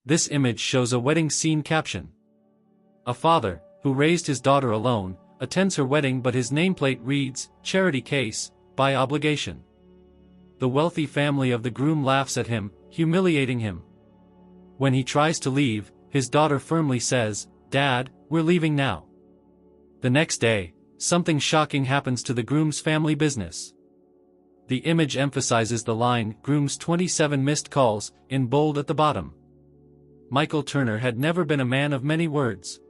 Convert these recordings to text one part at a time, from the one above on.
This image shows a wedding scene caption. A father, who raised his daughter alone, attends her wedding but his nameplate reads, "Charity case, by obligation." The wealthy family of the groom laughs at him, humiliating him. When he tries to leave, his daughter firmly says, "Dad, we're leaving now." The next day, something shocking happens to the groom's family business. The image emphasizes the line, "Groom's 27 missed calls," in bold at the bottom. Michael Turner had never been a man of many words.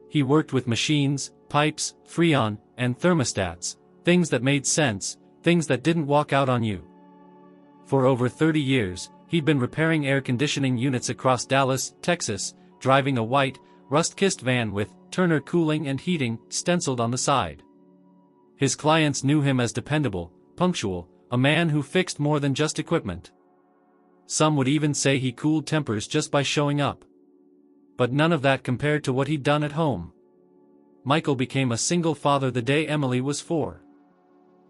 He worked with machines, pipes, freon, and thermostats, things that made sense, things that didn't walk out on you. For over 30 years, he'd been repairing air conditioning units across Dallas, Texas, driving a white, rust-kissed van with "Turner Cooling and Heating" stenciled on the side. His clients knew him as dependable, punctual, a man who fixed more than just equipment. Some would even say he cooled tempers just by showing up. But none of that compared to what he'd done at home. Michael became a single father the day Emily was 4.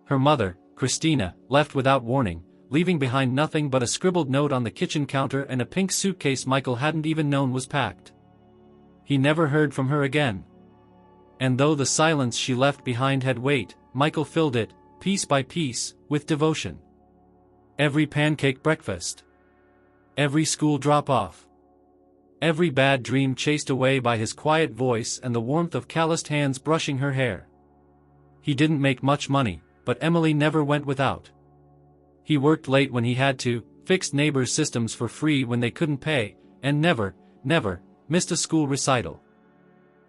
Her mother, Christina, left without warning, leaving behind nothing but a scribbled note on the kitchen counter and a pink suitcase Michael hadn't even known was packed. He never heard from her again. And though the silence she left behind had weight, Michael filled it, piece by piece, with devotion. Every pancake breakfast. Every school drop-off. Every bad dream chased away by his quiet voice and the warmth of calloused hands brushing her hair. He didn't make much money, but Emily never went without. He worked late when he had to, fixed neighbors' systems for free when they couldn't pay, and never missed a school recital.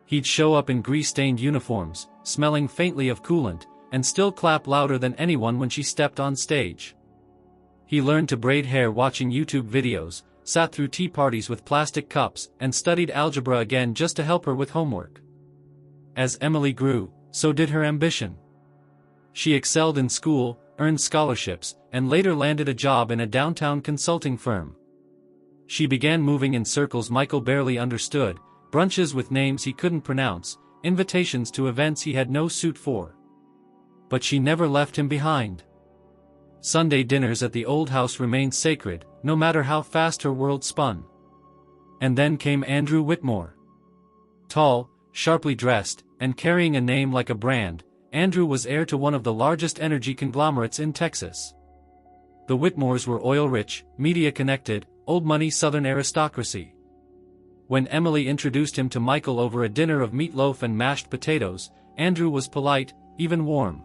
He'd show up in grease-stained uniforms, smelling faintly of coolant, and still clap louder than anyone when she stepped on stage. He learned to braid hair watching YouTube videos, sat through tea parties with plastic cups, and studied algebra again just to help her with homework. As Emily grew, so did her ambition. She excelled in school, earned scholarships, and later landed a job in a downtown consulting firm. She began moving in circles Michael barely understood, brunches with names he couldn't pronounce, invitations to events he had no suit for. But she never left him behind. Sunday dinners at the old house remained sacred, no matter how fast her world spun. And then came Andrew Whitmore. Tall, sharply dressed, and carrying a name like a brand, Andrew was heir to one of the largest energy conglomerates in Texas. The Whitmores were oil-rich, media-connected, old-money Southern aristocracy. When Emily introduced him to Michael over a dinner of meatloaf and mashed potatoes, Andrew was polite, even warm.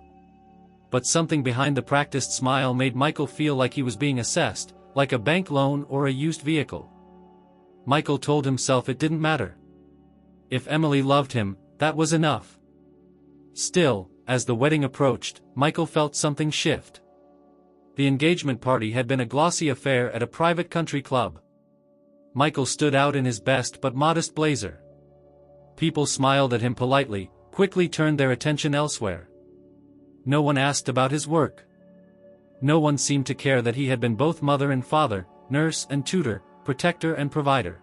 But something behind the practiced smile made Michael feel like he was being assessed, like a bank loan or a used vehicle. Michael told himself it didn't matter. If Emily loved him, that was enough. Still, as the wedding approached, Michael felt something shift. The engagement party had been a glossy affair at a private country club. Michael stood out in his best but modest blazer. People smiled at him politely, quickly turned their attention elsewhere. No one asked about his work. No one seemed to care that he had been both mother and father, nurse and tutor, protector and provider.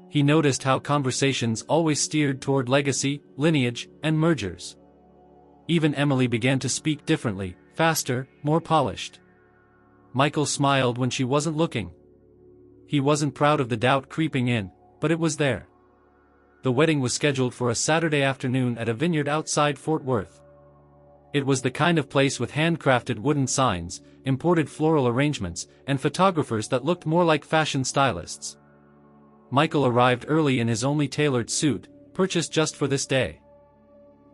He noticed how conversations always steered toward legacy, lineage, and mergers. Even Emily began to speak differently, faster, more polished. Michael smiled when she wasn't looking. He wasn't proud of the doubt creeping in, but it was there. The wedding was scheduled for a Saturday afternoon at a vineyard outside Fort Worth. It was the kind of place with handcrafted wooden signs, imported floral arrangements, and photographers that looked more like fashion stylists. Michael arrived early in his only tailored suit, purchased just for this day.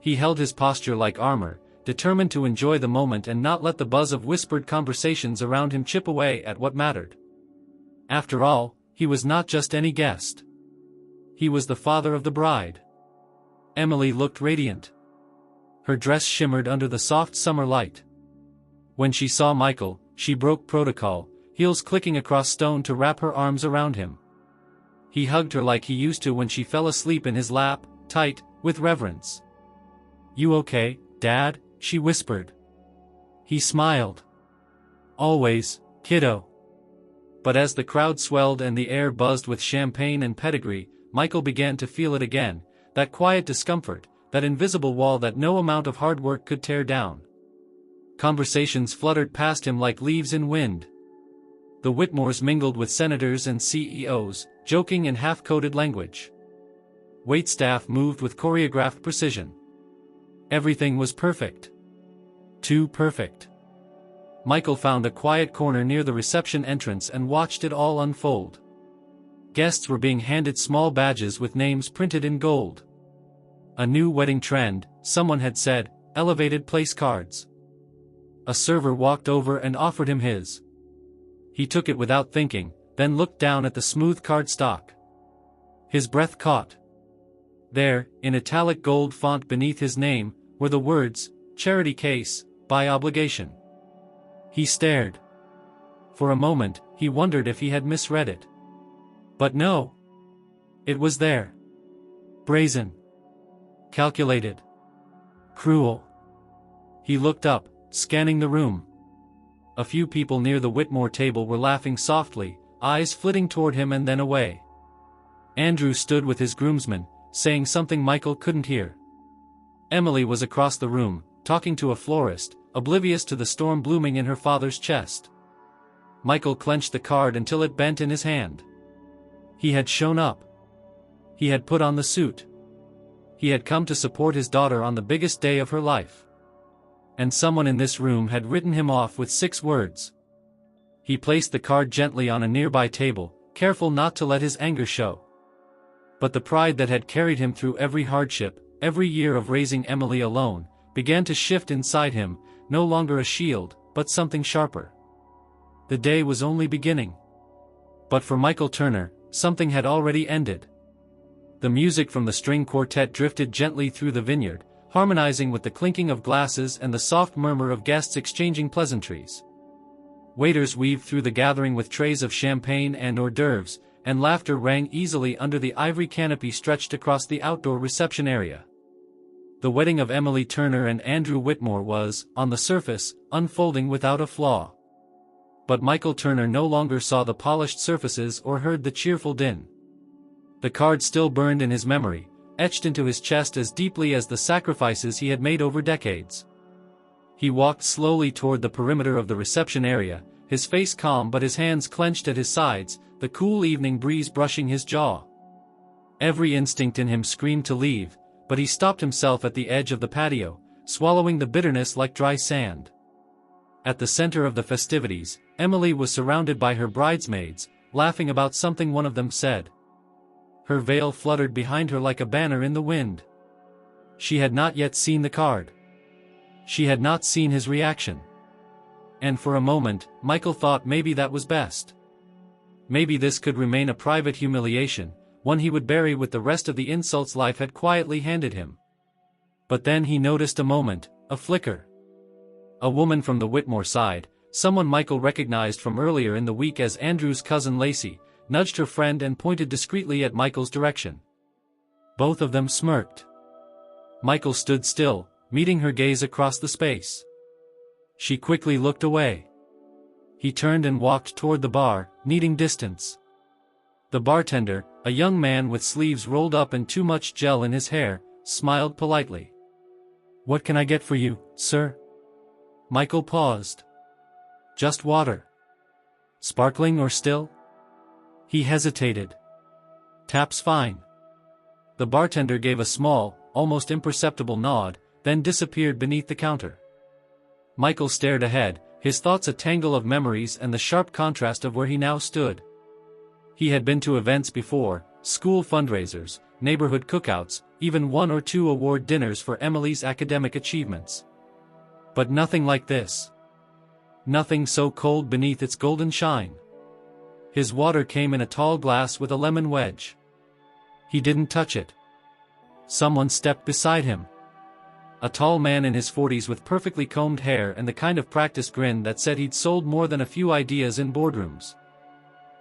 He held his posture like armor, determined to enjoy the moment and not let the buzz of whispered conversations around him chip away at what mattered. After all, he was not just any guest. He was the father of the bride. Emily looked radiant. Her dress shimmered under the soft summer light. When she saw Michael, she broke protocol, heels clicking across stone to wrap her arms around him. He hugged her like he used to when she fell asleep in his lap, tight, with reverence. "You okay, Dad?" she whispered. He smiled. "Always, kiddo." But as the crowd swelled and the air buzzed with champagne and pedigree, Michael began to feel it again, that quiet discomfort, that invisible wall that no amount of hard work could tear down. Conversations fluttered past him like leaves in wind. The Whitmores mingled with senators and CEOs, joking in half-coded language. Waitstaff moved with choreographed precision. Everything was perfect. Too perfect. Michael found a quiet corner near the reception entrance and watched it all unfold. Guests were being handed small badges with names printed in gold. A new wedding trend, someone had said, elevated place cards. A server walked over and offered him his. He took it without thinking, then looked down at the smooth cardstock. His breath caught. There, in italic gold font beneath his name, were the words, "Charity Case, by obligation." He stared. For a moment, he wondered if he had misread it. But no. It was there. Brazen. Calculated. Cruel. He looked up, scanning the room. A few people near the Whitmore table were laughing softly, eyes flitting toward him and then away. Andrew stood with his groomsmen, saying something Michael couldn't hear. Emily was across the room, talking to a florist, oblivious to the storm blooming in her father's chest. Michael clenched the card until it bent in his hand. He had shown up. He had put on the suit. He had come to support his daughter on the biggest day of her life. And someone in this room had written him off with 6 words. He placed the card gently on a nearby table, careful not to let his anger show. But the pride that had carried him through every hardship, every year of raising Emily alone, began to shift inside him, no longer a shield, but something sharper. The day was only beginning. But for Michael Turner, something had already ended. The music from the string quartet drifted gently through the vineyard, harmonizing with the clinking of glasses and the soft murmur of guests exchanging pleasantries. Waiters weaved through the gathering with trays of champagne and hors d'oeuvres, and laughter rang easily under the ivory canopy stretched across the outdoor reception area. The wedding of Emily Turner and Andrew Whitmore was, on the surface, unfolding without a flaw. But Michael Turner no longer saw the polished surfaces or heard the cheerful din. The card still burned in his memory, etched into his chest as deeply as the sacrifices he had made over decades. He walked slowly toward the perimeter of the reception area, his face calm but his hands clenched at his sides, the cool evening breeze brushing his jaw. Every instinct in him screamed to leave, but he stopped himself at the edge of the patio, swallowing the bitterness like dry sand. At the center of the festivities, Emily was surrounded by her bridesmaids, laughing about something one of them said. Her veil fluttered behind her like a banner in the wind. She had not yet seen the card. She had not seen his reaction. And for a moment, Michael thought maybe that was best. Maybe this could remain a private humiliation, one he would bury with the rest of the insults life had quietly handed him. But then he noticed a moment, a flicker. A woman from the Whitmore side, someone Michael recognized from earlier in the week as Andrew's cousin Lacey, nudged her friend and pointed discreetly at Michael's direction. Both of them smirked. Michael stood still, meeting her gaze across the space. She quickly looked away. He turned and walked toward the bar, needing distance. The bartender, a young man with sleeves rolled up and too much gel in his hair, smiled politely. "What can I get for you, sir?" Michael paused. "Just water. Sparkling or still?" He hesitated. "Tap's fine." The bartender gave a small, almost imperceptible nod, then disappeared beneath the counter. Michael stared ahead, his thoughts a tangle of memories and the sharp contrast of where he now stood. He had been to events before, school fundraisers, neighborhood cookouts, even 1 or 2 award dinners for Emily's academic achievements. But nothing like this. Nothing so cold beneath its golden shine. His water came in a tall glass with a lemon wedge. He didn't touch it. Someone stepped beside him. A tall man in his 40s with perfectly combed hair and the kind of practiced grin that said he'd sold more than a few ideas in boardrooms.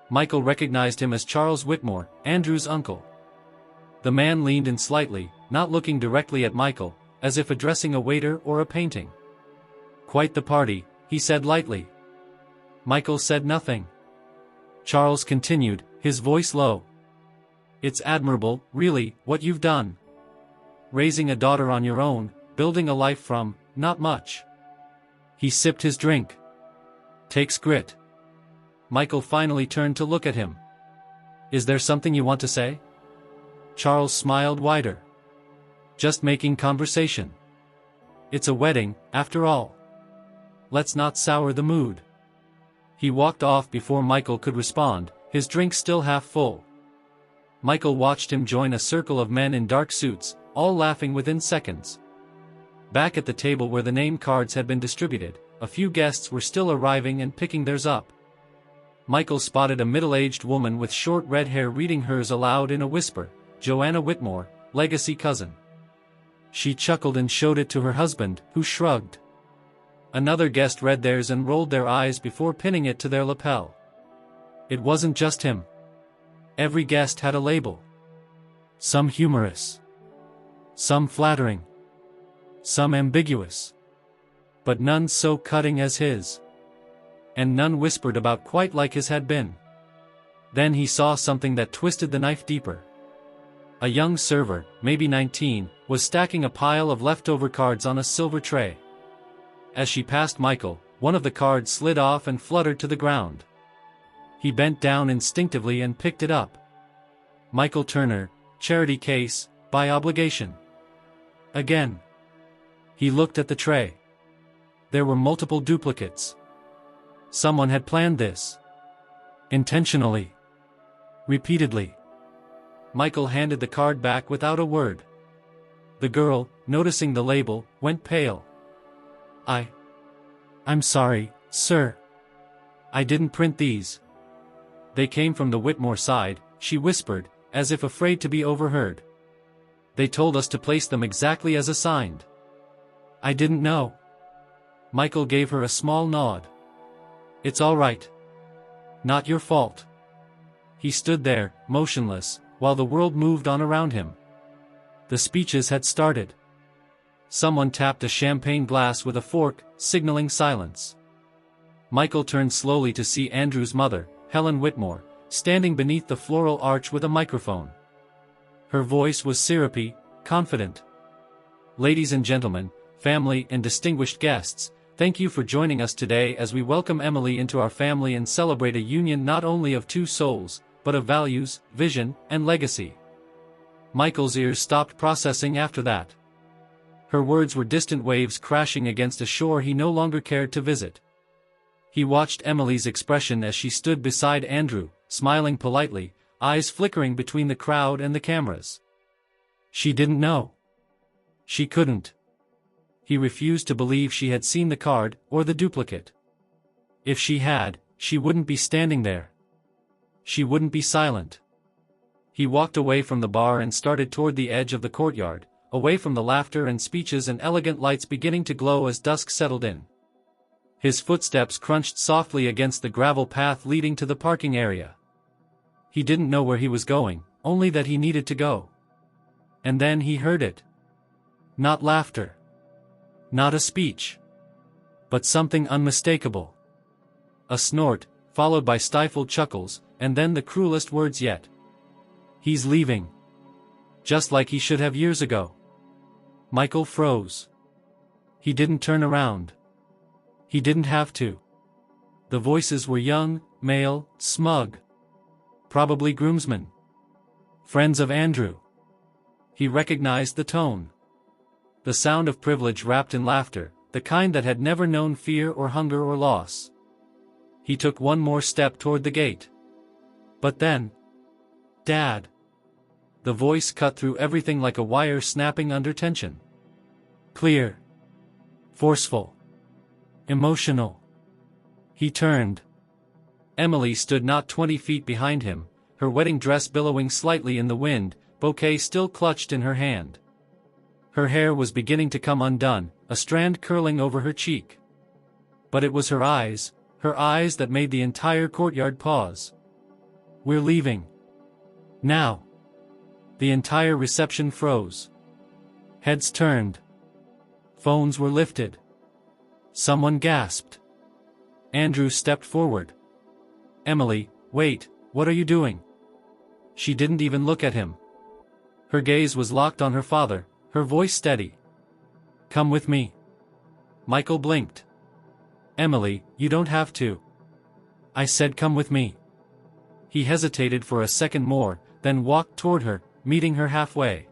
Michael recognized him as Charles Whitmore, Andrew's uncle. The man leaned in slightly, not looking directly at Michael, as if addressing a waiter or a painting. "Quite the party," he said lightly. Michael said nothing. Charles continued, his voice low. "It's admirable, really, what you've done. Raising a daughter on your own, building a life from, not much." He sipped his drink. "Takes grit." Michael finally turned to look at him. Is there something you want to say? Charles smiled wider. Just making conversation. It's a wedding, after all. Let's not sour the mood. He walked off before Michael could respond, his drink still half full. Michael watched him join a circle of men in dark suits, all laughing within seconds. Back at the table where the name cards had been distributed, a few guests were still arriving and picking theirs up. Michael spotted a middle-aged woman with short red hair reading hers aloud in a whisper, Joanna Whitmore, legacy cousin. She chuckled and showed it to her husband, who shrugged. Another guest read theirs and rolled their eyes before pinning it to their lapel. It wasn't just him. Every guest had a label. Some humorous. Some flattering. Some ambiguous. But none so cutting as his. And none whispered about quite like his had been. Then he saw something that twisted the knife deeper. A young server, maybe 19, was stacking a pile of leftover cards on a silver tray. As she passed Michael, one of the cards slid off and fluttered to the ground. He bent down instinctively and picked it up. Michael Turner, charity case, by obligation. Again. He looked at the tray. There were multiple duplicates. Someone had planned this. Intentionally. Repeatedly. Michael handed the card back without a word. The girl, noticing the label, went pale. I'm sorry, sir. I didn't print these. They came from the Whitmore side, she whispered, as if afraid to be overheard. They told us to place them exactly as assigned. I didn't know. Michael gave her a small nod. It's all right. Not your fault. He stood there, motionless, while the world moved on around him. The speeches had started. Someone tapped a champagne glass with a fork, signaling silence. Michael turned slowly to see Andrew's mother, Helen Whitmore, standing beneath the floral arch with a microphone. Her voice was syrupy, confident. Ladies and gentlemen, family and distinguished guests, thank you for joining us today as we welcome Emily into our family and celebrate a union not only of two souls, but of values, vision, and legacy. Michael's ears stopped processing after that. Her words were distant waves crashing against a shore he no longer cared to visit. He watched Emily's expression as she stood beside Andrew, smiling politely, eyes flickering between the crowd and the cameras. She didn't know. She couldn't. He refused to believe she had seen the card, or the duplicate. If she had, she wouldn't be standing there. She wouldn't be silent. He walked away from the bar and started toward the edge of the courtyard, away from the laughter and speeches and elegant lights beginning to glow as dusk settled in. His footsteps crunched softly against the gravel path leading to the parking area. He didn't know where he was going, only that he needed to go. And then he heard it. Not laughter. Not a speech. But something unmistakable. A snort, followed by stifled chuckles, and then the cruelest words yet. He's leaving. Just like he should have years ago. Michael froze. He didn't turn around. He didn't have to. The voices were young, male, smug. Probably groomsmen. Friends of Andrew. He recognized the tone. The sound of privilege wrapped in laughter, the kind that had never known fear or hunger or loss. He took one more step toward the gate. But then... Dad. The voice cut through everything like a wire snapping under tension. Clear. Forceful. Emotional. He turned. Emily stood not 20 feet behind him, her wedding dress billowing slightly in the wind, bouquet still clutched in her hand. Her hair was beginning to come undone, a strand curling over her cheek. But it was her eyes that made the entire courtyard pause. We're leaving. Now. The entire reception froze. Heads turned. Phones were lifted. Someone gasped. Andrew stepped forward. Emily, wait, what are you doing? She didn't even look at him. Her gaze was locked on her father, her voice steady. Come with me. Michael blinked. Emily, you don't have to. I said come with me. He hesitated for a second more, then walked toward her, meeting her halfway.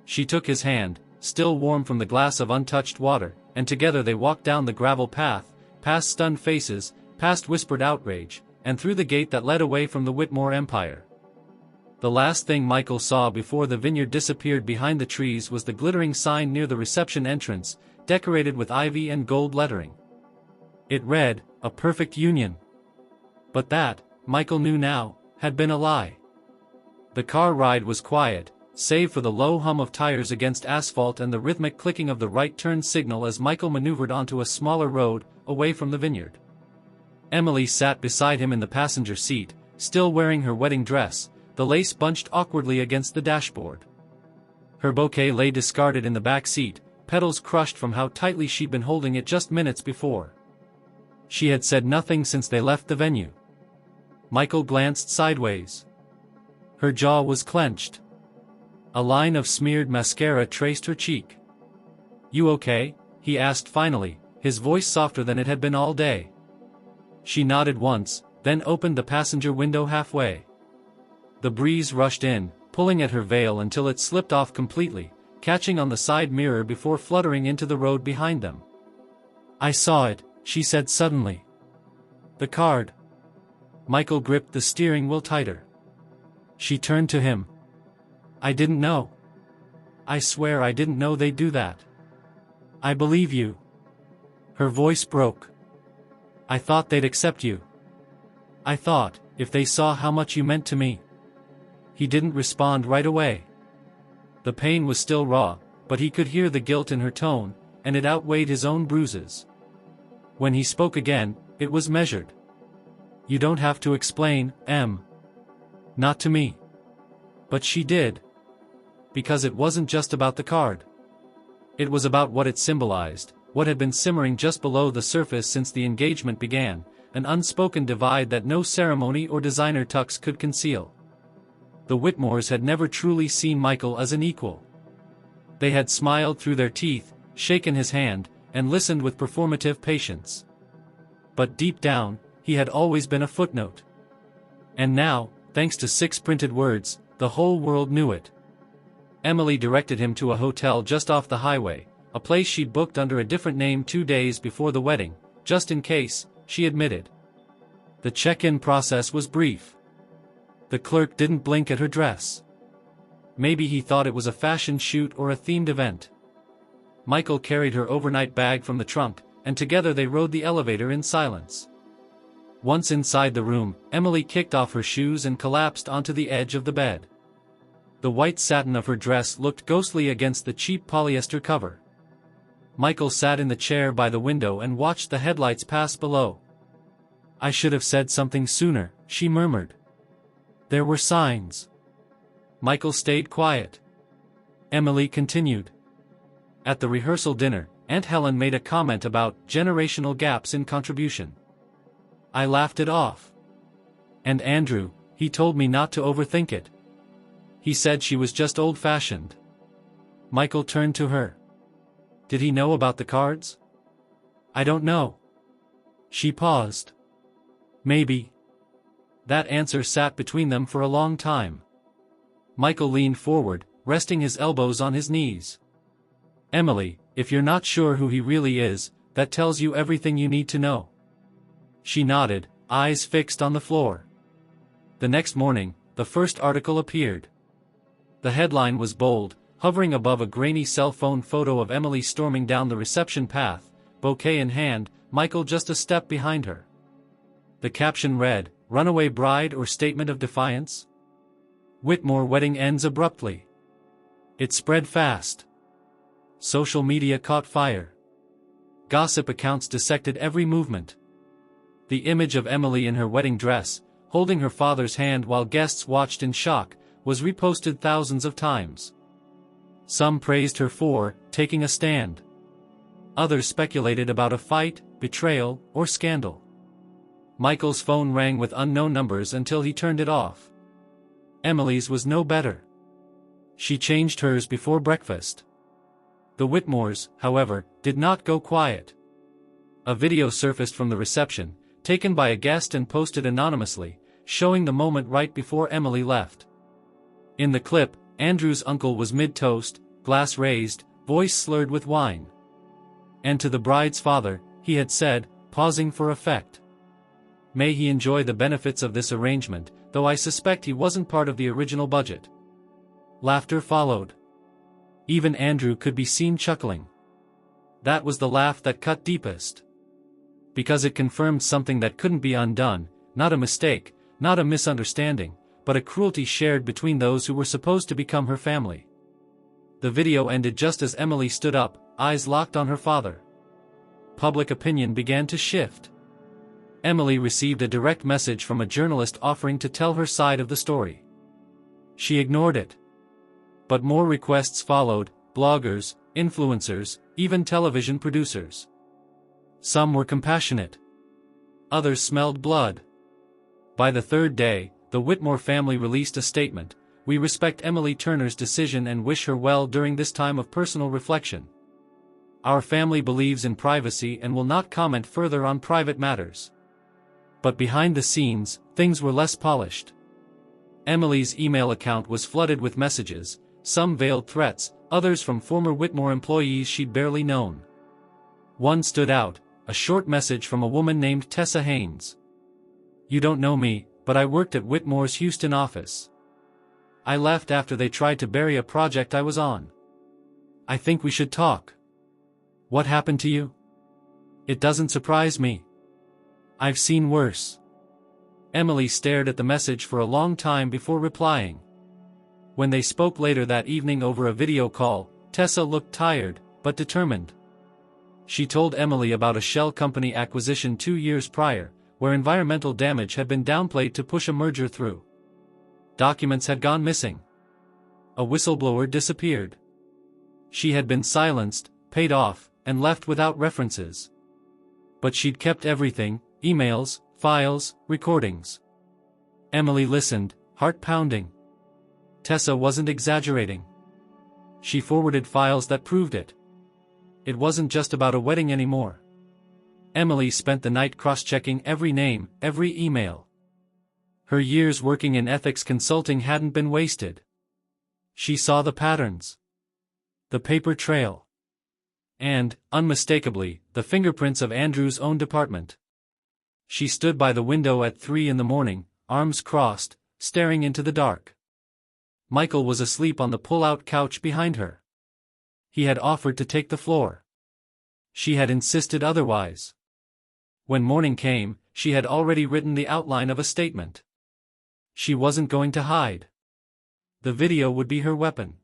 She took his hand, still warm from the glass of untouched water, and together they walked down the gravel path, past stunned faces, past whispered outrage, and through the gate that led away from the Whitmore empire. The last thing Michael saw before the vineyard disappeared behind the trees was the glittering sign near the reception entrance, decorated with ivy and gold lettering. It read, "A perfect union." But that, Michael knew now, had been a lie. The car ride was quiet, save for the low hum of tires against asphalt and the rhythmic clicking of the right turn signal as Michael maneuvered onto a smaller road, away from the vineyard. Emily sat beside him in the passenger seat, still wearing her wedding dress, the lace bunched awkwardly against the dashboard. Her bouquet lay discarded in the back seat, petals crushed from how tightly she'd been holding it just minutes before. She had said nothing since they left the venue. Michael glanced sideways. Her jaw was clenched. A line of smeared mascara traced her cheek. "You okay?" he asked finally, his voice softer than it had been all day. She nodded once, then opened the passenger window halfway. The breeze rushed in, pulling at her veil until it slipped off completely, catching on the side mirror before fluttering into the road behind them. "I saw it," she said suddenly. "The card." Michael gripped the steering wheel tighter. She turned to him. "I didn't know. I swear I didn't know they'd do that. I believe you." Her voice broke. "I thought they'd accept you. I thought, if they saw how much you meant to me." He didn't respond right away. The pain was still raw, but he could hear the guilt in her tone, and it outweighed his own bruises. When he spoke again, it was measured. "You don't have to explain, Em. Not to me." But she did. Because it wasn't just about the card. It was about what it symbolized, what had been simmering just below the surface since the engagement began, an unspoken divide that no ceremony or designer tux could conceal. The Whitmores had never truly seen Michael as an equal. They had smiled through their teeth, shaken his hand, and listened with performative patience. But deep down, he had always been a footnote. And now, thanks to 6 printed words, the whole world knew it. Emily directed him to a hotel just off the highway, a place she'd booked under a different name 2 days before the wedding, just in case, she admitted. The check-in process was brief. The clerk didn't blink at her dress. Maybe he thought it was a fashion shoot or a themed event. Michael carried her overnight bag from the trunk, and together they rode the elevator in silence. Once inside the room, Emily kicked off her shoes and collapsed onto the edge of the bed. The white satin of her dress looked ghostly against the cheap polyester cover. Michael sat in the chair by the window and watched the headlights pass below. "I should have said something sooner," she murmured. "There were signs." Michael stayed quiet. Emily continued. At the rehearsal dinner, Aunt Helen made a comment about generational gaps in contribution. I laughed it off. And Andrew, he told me not to overthink it. He said she was just old-fashioned. Michael turned to her. "Did he know about the cards?" "I don't know." She paused. "Maybe." That answer sat between them for a long time. Michael leaned forward, resting his elbows on his knees. "Emily, if you're not sure who he really is, that tells you everything you need to know." She nodded, eyes fixed on the floor. The next morning, the first article appeared. The headline was bold, hovering above a grainy cell phone photo of Emily storming down the reception path, bouquet in hand, Michael just a step behind her. The caption read, "Runaway bride or statement of defiance? Whitmore wedding ends abruptly." It spread fast. Social media caught fire. Gossip accounts dissected every movement. The image of Emily in her wedding dress, holding her father's hand while guests watched in shock, was reposted thousands of times. Some praised her for taking a stand. Others speculated about a fight, betrayal, or scandal. Michael's phone rang with unknown numbers until he turned it off. Emily's was no better. She changed hers before breakfast. The Whitmores, however, did not go quiet. A video surfaced from the reception, taken by a guest and posted anonymously, showing the moment right before Emily left. In the clip, Andrew's uncle was mid-toast, glass raised, voice slurred with wine. And to the bride's father, he had said, pausing for effect, "May he enjoy the benefits of this arrangement, though I suspect he wasn't part of the original budget." Laughter followed. Even Andrew could be seen chuckling. That was the laugh that cut deepest. Because it confirmed something that couldn't be undone, not a mistake, not a misunderstanding, but a cruelty shared between those who were supposed to become her family. The video ended just as Emily stood up, eyes locked on her father. Public opinion began to shift. Emily received a direct message from a journalist offering to tell her side of the story. She ignored it. But more requests followed: bloggers, influencers, even television producers. Some were compassionate. Others smelled blood. By the third day, the Whitmore family released a statement: "We respect Emily Turner's decision and wish her well during this time of personal reflection. Our family believes in privacy and will not comment further on private matters." But behind the scenes, things were less polished. Emily's email account was flooded with messages, some veiled threats, others from former Whitmore employees she'd barely known. One stood out, a short message from a woman named Tessa Haynes. "You don't know me, but I worked at Whitmore's Houston office. I left after they tried to bury a project I was on. I think we should talk. What happened to you? It doesn't surprise me. I've seen worse." Emily stared at the message for a long time before replying. When they spoke later that evening over a video call, Tessa looked tired, but determined. She told Emily about a shell company acquisition 2 years prior, where environmental damage had been downplayed to push a merger through. Documents had gone missing. A whistleblower disappeared. She had been silenced, paid off, and left without references. But she'd kept everything: emails, files, recordings. Emily listened, heart pounding. Tessa wasn't exaggerating. She forwarded files that proved it. It wasn't just about a wedding anymore. Emily spent the night cross-checking every name, every email. Her years working in ethics consulting hadn't been wasted. She saw the patterns. The paper trail. And, unmistakably, the fingerprints of Andrew's own department. She stood by the window at 3 a.m, arms crossed, staring into the dark. Michael was asleep on the pull-out couch behind her. He had offered to take the floor. She had insisted otherwise. When morning came, she had already written the outline of a statement. She wasn't going to hide. The video would be her weapon.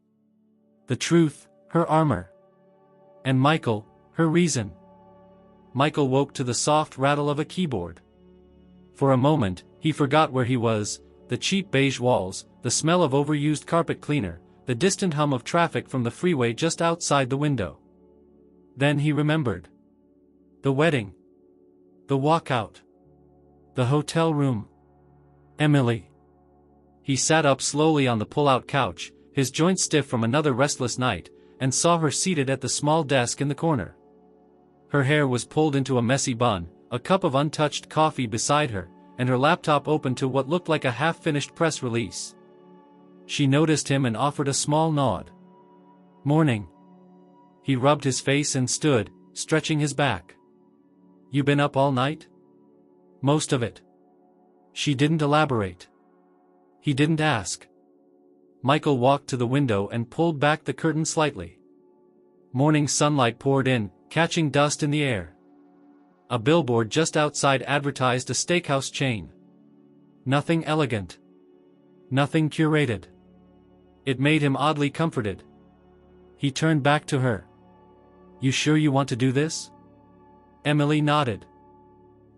The truth, her armor. And Michael, her reason. Michael woke to the soft rattle of a keyboard. For a moment, he forgot where he was: the cheap beige walls, the smell of overused carpet cleaner, the distant hum of traffic from the freeway just outside the window. Then he remembered. The wedding. The walkout. The hotel room. Emily. He sat up slowly on the pull-out couch, his joints stiff from another restless night, and saw her seated at the small desk in the corner. Her hair was pulled into a messy bun, a cup of untouched coffee beside her, and her laptop open to what looked like a half-finished press release. She noticed him and offered a small nod. "Morning." He rubbed his face and stood, stretching his back. "You been up all night?" "Most of it." She didn't elaborate. He didn't ask. Michael walked to the window and pulled back the curtain slightly. Morning sunlight poured in, catching dust in the air. A billboard just outside advertised a steakhouse chain. Nothing elegant. Nothing curated. It made him oddly comforted. He turned back to her. "You sure you want to do this?" Emily nodded.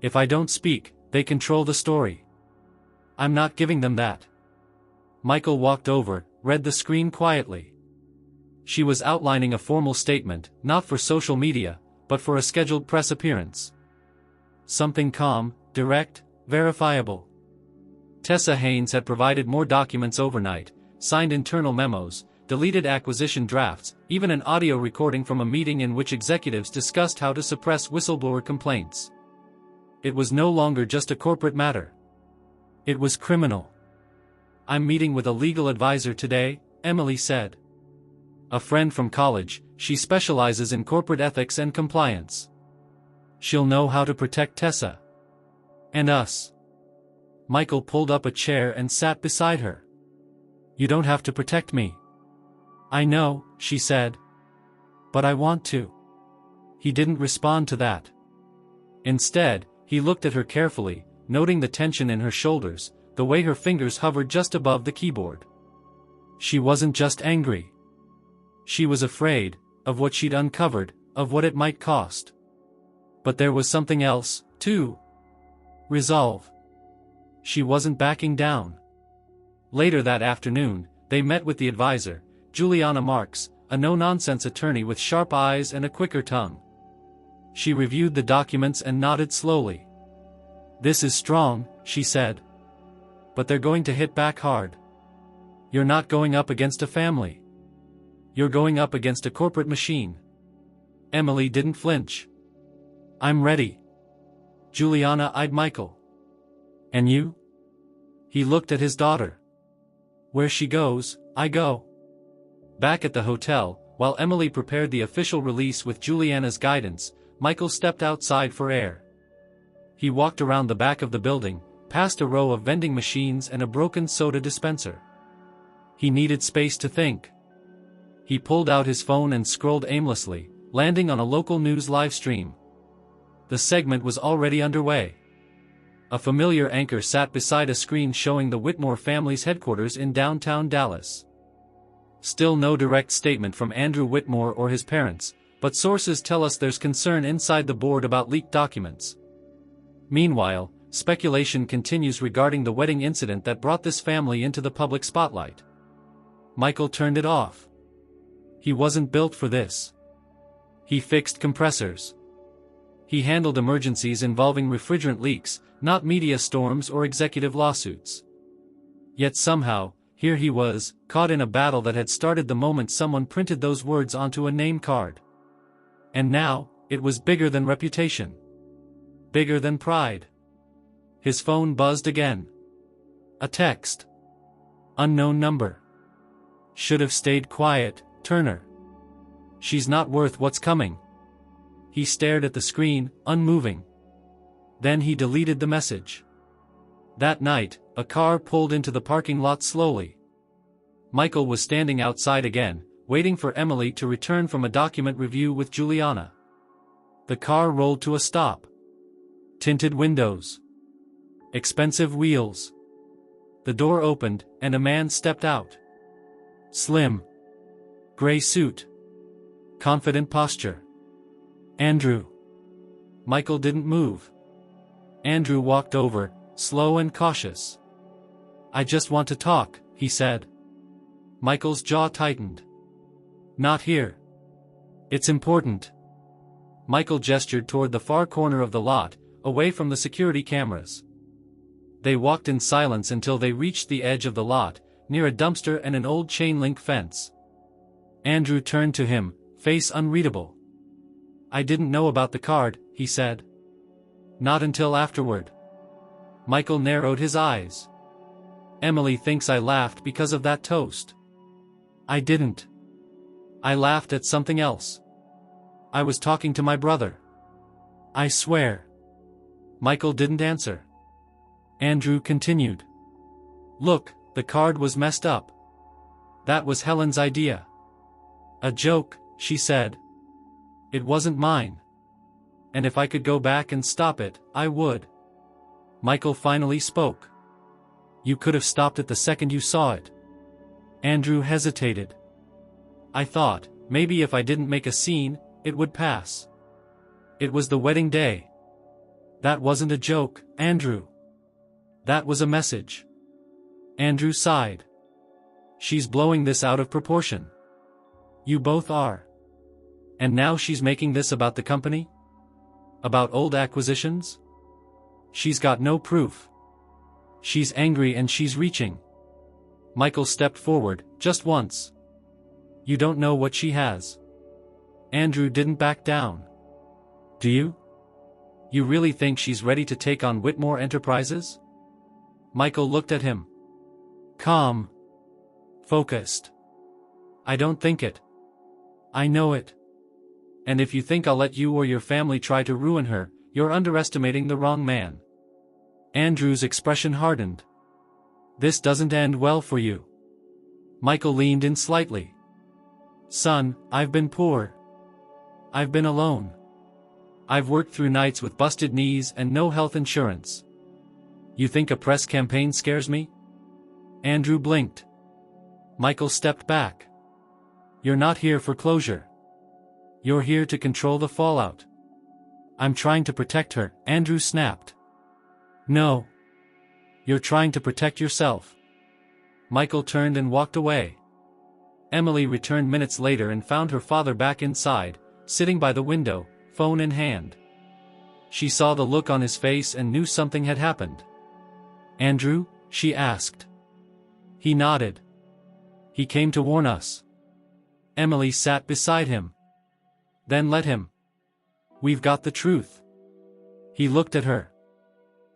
"If I don't speak, they control the story. I'm not giving them that." Michael walked over, read the screen quietly. She was outlining a formal statement, not for social media, but for a scheduled press appearance. Something calm, direct, verifiable. Tessa Haynes had provided more documents overnight, signed internal memos, deleted acquisition drafts, even an audio recording from a meeting in which executives discussed how to suppress whistleblower complaints. It was no longer just a corporate matter. It was criminal. I'm meeting with a legal advisor today, Emily said. A friend from college, she specializes in corporate ethics and compliance. She'll know how to protect Tessa. And us. Michael pulled up a chair and sat beside her. You don't have to protect me. I know, she said. But I want to. He didn't respond to that. Instead, he looked at her carefully, noting the tension in her shoulders, the way her fingers hovered just above the keyboard. She wasn't just angry. She was afraid, of what she'd uncovered, of what it might cost. But there was something else, too. Resolve. She wasn't backing down. Later that afternoon, they met with the advisor, Juliana Marks, a no-nonsense attorney with sharp eyes and a quicker tongue. She reviewed the documents and nodded slowly. This is strong, she said. But they're going to hit back hard. You're not going up against a family. You're going up against a corporate machine. Emily didn't flinch. I'm ready. Juliana eyed Michael. And you? He looked at his daughter. Where she goes, I go. Back at the hotel, while Emily prepared the official release with Juliana's guidance, Michael stepped outside for air. He walked around the back of the building, past a row of vending machines and a broken soda dispenser. He needed space to think. He pulled out his phone and scrolled aimlessly, landing on a local news live stream. The segment was already underway. A familiar anchor sat beside a screen showing the Whitmore family's headquarters in downtown Dallas. Still no direct statement from Andrew Whitmore or his parents, but sources tell us there's concern inside the board about leaked documents. Meanwhile, speculation continues regarding the wedding incident that brought this family into the public spotlight. Michael turned it off. He wasn't built for this. He fixed compressors. He handled emergencies involving refrigerant leaks, not media storms or executive lawsuits. Yet somehow, here he was, caught in a battle that had started the moment someone printed those words onto a name card. And now, it was bigger than reputation. Bigger than pride. His phone buzzed again. A text. Unknown number. Should have stayed quiet, Turner. She's not worth what's coming. He stared at the screen, unmoving. Then he deleted the message. That night, a car pulled into the parking lot slowly. Michael was standing outside again, waiting for Emily to return from a document review with Juliana. The car rolled to a stop. Tinted windows. Expensive wheels. The door opened, and a man stepped out. Slim. Gray suit. Confident posture. Andrew. Michael didn't move. Andrew walked over, slow and cautious. I just want to talk, he said. Michael's jaw tightened. Not here. It's important. Michael gestured toward the far corner of the lot, away from the security cameras. They walked in silence until they reached the edge of the lot, near a dumpster and an old chain-link fence. Andrew turned to him, face unreadable. I didn't know about the card, he said. Not until afterward. Michael narrowed his eyes. Emily thinks I laughed because of that toast. I didn't. I laughed at something else. I was talking to my brother. I swear. Michael didn't answer. Andrew continued. Look, the card was messed up. That was Helen's idea. A joke, she said. It wasn't mine. And if I could go back and stop it, I would. Michael finally spoke. You could have stopped it the second you saw it. Andrew hesitated. I thought, maybe if I didn't make a scene, it would pass. It was the wedding day. That wasn't a joke, Andrew. That was a message. Andrew sighed. She's blowing this out of proportion. You both are. And now she's making this about the company? About old acquisitions? She's got no proof. She's angry and she's reaching. Michael stepped forward, just once. You don't know what she has. Andrew didn't back down. Do you? You really think she's ready to take on Whitmore Enterprises? Michael looked at him. Calm. Focused. I don't think it. I know it. And if you think I'll let you or your family try to ruin her, you're underestimating the wrong man. Andrew's expression hardened. This doesn't end well for you. Michael leaned in slightly. Son, I've been poor. I've been alone. I've worked through nights with busted knees and no health insurance. You think a press campaign scares me? Andrew blinked. Michael stepped back. You're not here for closure. You're here to control the fallout. I'm trying to protect her, Andrew snapped. No. You're trying to protect yourself. Michael turned and walked away. Emily returned minutes later and found her father back inside, sitting by the window, phone in hand. She saw the look on his face and knew something had happened. Andrew? She asked. He nodded. He came to warn us. Emily sat beside him. Then let him. We've got the truth. He looked at her.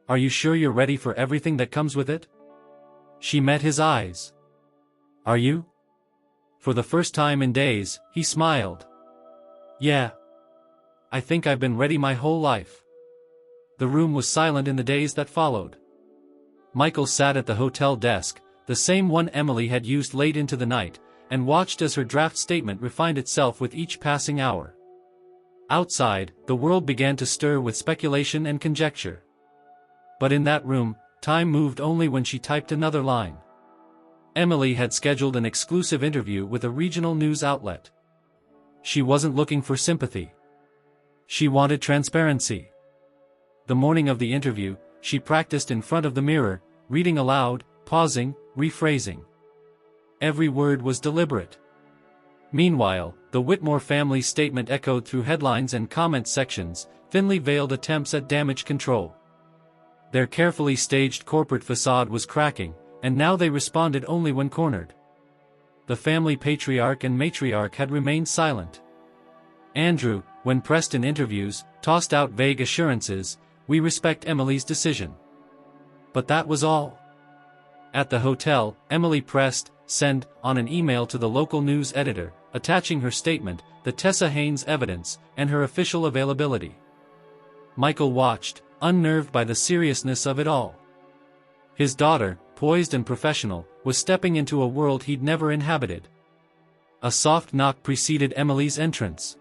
Are you sure you're ready for everything that comes with it? She met his eyes. Are you? For the first time in days, he smiled. Yeah. I think I've been ready my whole life. The room was silent in the days that followed. Michael sat at the hotel desk, the same one Emily had used late into the night, and watched as her draft statement refined itself with each passing hour. Outside, the world began to stir with speculation and conjecture. But in that room, time moved only when she typed another line. Emily had scheduled an exclusive interview with a regional news outlet. She wasn't looking for sympathy. She wanted transparency. The morning of the interview, she practiced in front of the mirror, reading aloud, pausing, rephrasing. Every word was deliberate. Meanwhile, the Whitmore family's statement echoed through headlines and comment sections, thinly veiled attempts at damage control. Their carefully staged corporate facade was cracking, and now they responded only when cornered. The family patriarch and matriarch had remained silent. Andrew, when pressed in interviews, tossed out vague assurances, "We respect Emily's decision." But that was all. At the hotel, Emily pressed send on an email to the local news editor, attaching her statement, the Tessa Haynes evidence, and her official availability. Michael watched, unnerved by the seriousness of it all. His daughter, poised and professional, was stepping into a world he'd never inhabited. A soft knock preceded Emily's entrance.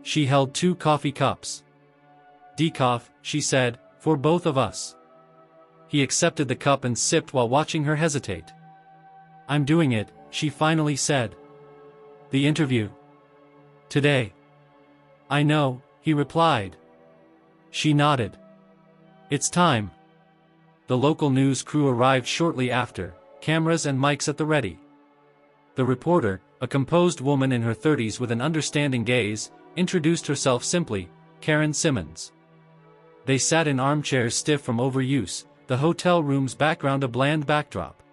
She held 2 coffee cups. "Decaf," she said, "for both of us." He accepted the cup and sipped while watching her hesitate. "I'm doing it," she finally said. "The interview? Today?" "I know," he replied. She nodded. "It's time." The local news crew arrived shortly after, cameras and mics at the ready. The reporter, a composed woman in her 30s with an understanding gaze, introduced herself simply, Karen Simmons. They sat in armchairs stiff from overuse, the hotel room's background a bland backdrop.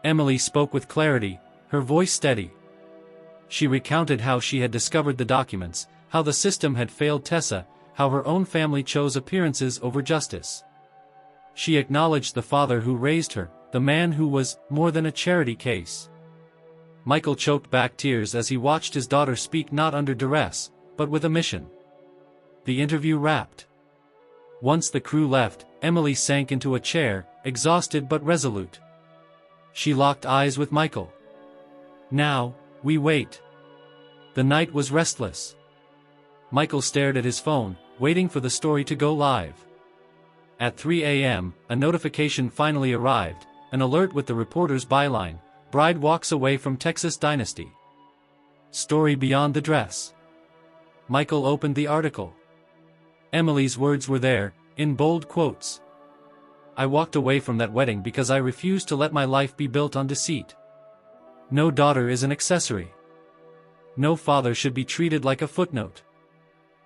Emily spoke with clarity, her voice steady. She recounted how she had discovered the documents, how the system had failed Tessa, how her own family chose appearances over justice. She acknowledged the father who raised her, the man who was more than a charity case. Michael choked back tears as he watched his daughter speak not under duress, but with a mission. The interview wrapped. Once the crew left, Emily sank into a chair, exhausted but resolute. She locked eyes with Michael. Now, we wait. The night was restless. Michael stared at his phone, waiting for the story to go live. At 3 a.m., a notification finally arrived, an alert with the reporter's byline, "Bride walks away from Texas dynasty." Story beyond the dress. Michael opened the article. Emily's words were there, in bold quotes. "I walked away from that wedding because I refused to let my life be built on deceit. No daughter is an accessory. No father should be treated like a footnote."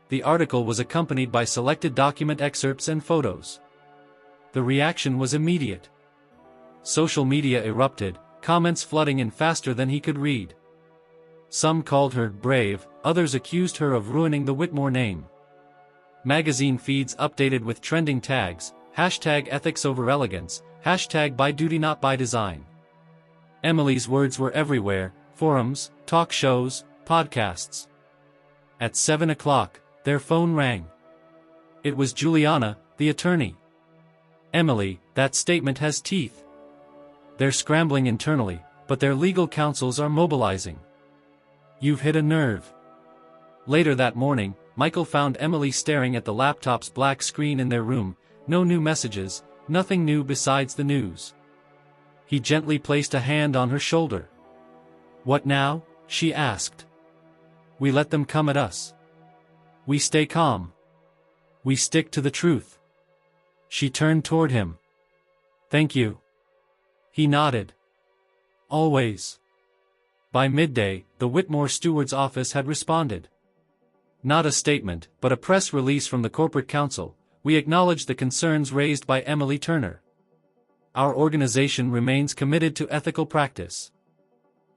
The article was accompanied by selected document excerpts and photos. The reaction was immediate. Social media erupted, comments flooding in faster than he could read. Some called her brave, others accused her of ruining the Whitmore name. Magazine feeds updated with trending tags, hashtag ethics over elegance, hashtag by duty not by design. Emily's words were everywhere, forums, talk shows, podcasts. At 7 o'clock, their phone rang. It was Juliana, the attorney. Emily, that statement has teeth. They're scrambling internally, but their legal counsels are mobilizing. You've hit a nerve. Later that morning, Michael found Emily staring at the laptop's black screen in their room, no new messages, nothing new besides the news. He gently placed a hand on her shoulder. What now? She asked. We let them come at us. We stay calm. We stick to the truth. She turned toward him. Thank you. He nodded. Always. By midday, the Whitmore steward's office had responded. Not a statement, but a press release from the corporate counsel. We acknowledge the concerns raised by Emily Turner. Our organization remains committed to ethical practice.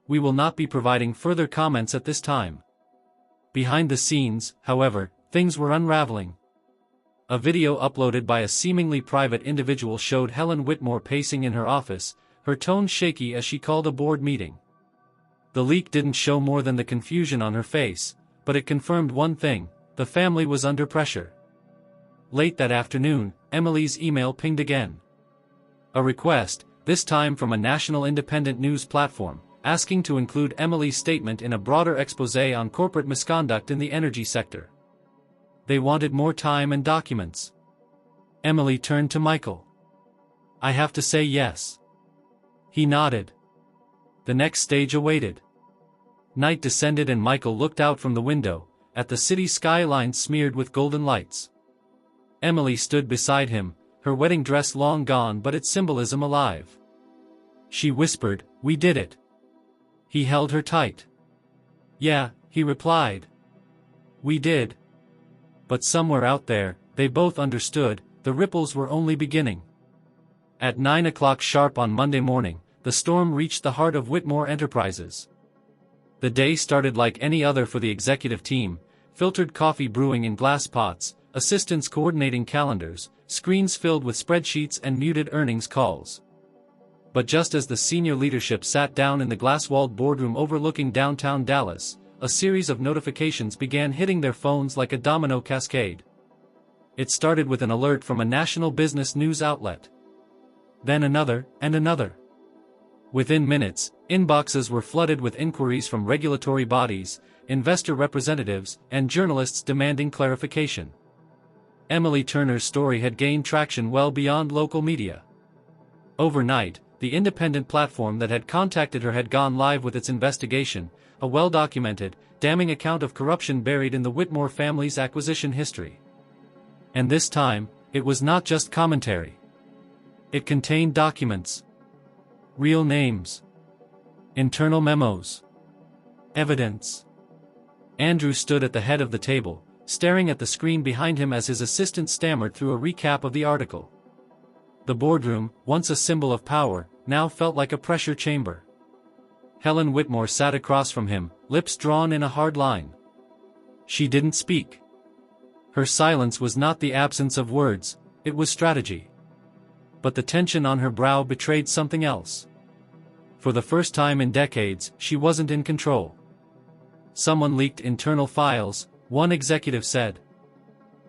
We will not be providing further comments at this time. Behind the scenes, however, things were unraveling. A video uploaded by a seemingly private individual showed Helen Whitmore pacing in her office, her tone shaky as she called a board meeting. The leak didn't show more than the confusion on her face, but it confirmed one thing: the family was under pressure. Late that afternoon, Emily's email pinged again. A request, this time from a national independent news platform, asking to include Emily's statement in a broader exposé on corporate misconduct in the energy sector. They wanted more time and documents. Emily turned to Michael. I have to say yes. He nodded. The next stage awaited. Night descended and Michael looked out from the window, at the city skyline smeared with golden lights. Emily stood beside him, her wedding dress long gone but its symbolism alive. She whispered, "We did it." He held her tight. "Yeah," he replied. "We did." But somewhere out there, they both understood, the ripples were only beginning. At 9 o'clock sharp on Monday morning, the storm reached the heart of Whitmore Enterprises. The day started like any other for the executive team, filtered coffee brewing in glass pots, assistants coordinating calendars, screens filled with spreadsheets and muted earnings calls. But just as the senior leadership sat down in the glass-walled boardroom overlooking downtown Dallas, a series of notifications began hitting their phones like a domino cascade. It started with an alert from a national business news outlet. Then another, and another. Within minutes, inboxes were flooded with inquiries from regulatory bodies, investor representatives, and journalists demanding clarification. Emily Turner's story had gained traction well beyond local media. Overnight, the independent platform that had contacted her had gone live with its investigation, a well-documented, damning account of corruption buried in the Whitmore family's acquisition history. And this time, it was not just commentary. It contained documents. Real names. Internal memos. Evidence. Andrew stood at the head of the table, staring at the screen behind him as his assistant stammered through a recap of the article. The boardroom, once a symbol of power, now felt like a pressure chamber. Helen Whitmore sat across from him, lips drawn in a hard line. She didn't speak. Her silence was not the absence of words, it was strategy. But the tension on her brow betrayed something else. For the first time in decades, she wasn't in control. Someone leaked internal files, one executive said.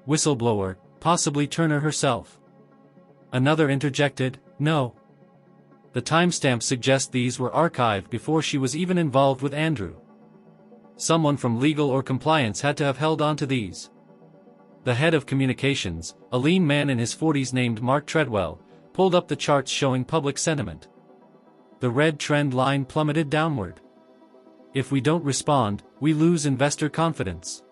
Whistleblower, possibly Turner herself. Another interjected, no. The timestamps suggest these were archived before she was even involved with Andrew. Someone from legal or compliance had to have held on to these. The head of communications, a lean man in his 40s named Mark Treadwell, pulled up the charts showing public sentiment. The red trend line plummeted downward. If we don't respond, we lose investor confidence.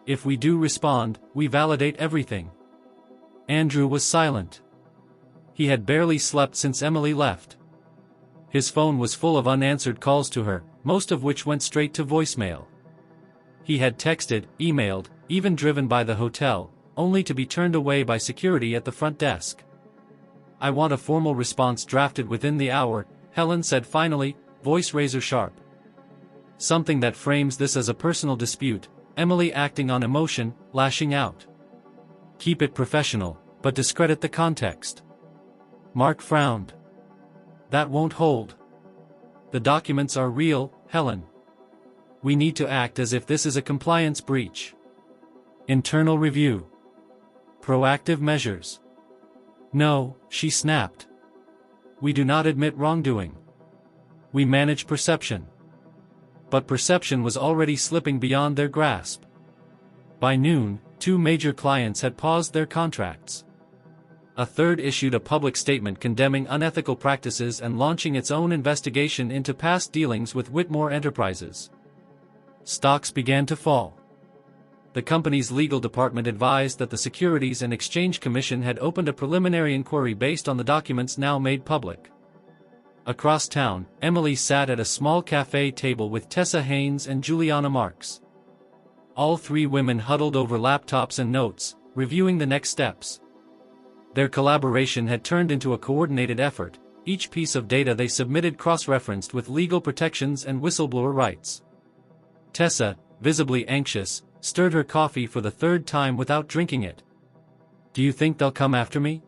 If we do respond, we validate everything. Andrew was silent. He had barely slept since Emily left. His phone was full of unanswered calls to her, most of which went straight to voicemail. He had texted, emailed, even driven by the hotel, only to be turned away by security at the front desk. I want a formal response drafted within the hour, Helen said finally, voice razor sharp. Something that frames this as a personal dispute, Emily acting on emotion, lashing out. Keep it professional, but discredit the context. Mark frowned. That won't hold. The documents are real, Helen. We need to act as if this is a compliance breach. Internal review. Proactive measures. No, she snapped. We do not admit wrongdoing. We manage perception. But perception was already slipping beyond their grasp. By noon, 2 major clients had paused their contracts. A third issued a public statement condemning unethical practices and launching its own investigation into past dealings with Whitmore Enterprises. Stocks began to fall. The company's legal department advised that the Securities and Exchange Commission had opened a preliminary inquiry based on the documents now made public. Across town, Emily sat at a small cafe table with Tessa Haynes and Juliana Marks. All 3 women huddled over laptops and notes, reviewing the next steps. Their collaboration had turned into a coordinated effort, each piece of data they submitted cross-referenced with legal protections and whistleblower rights. Tessa, visibly anxious, stirred her coffee for the 3rd time without drinking it. Do you think they'll come after me?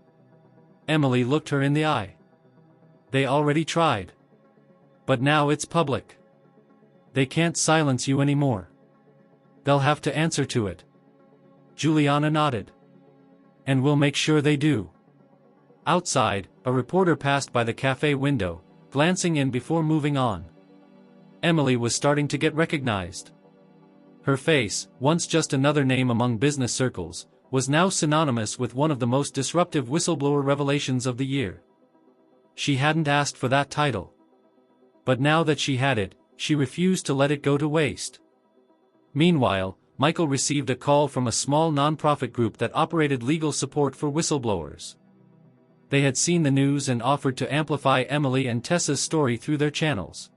Emily looked her in the eye. They already tried. But now it's public. They can't silence you anymore. They'll have to answer to it. Juliana nodded. And we'll make sure they do. Outside, a reporter passed by the cafe window, glancing in before moving on. Emily was starting to get recognized. Her face, once just another name among business circles, was now synonymous with one of the most disruptive whistleblower revelations of the year. She hadn't asked for that title. But now that she had it, she refused to let it go to waste. Meanwhile, Michael received a call from a small nonprofit group that operated legal support for whistleblowers. They had seen the news and offered to amplify Emily and Tessa's story through their channels.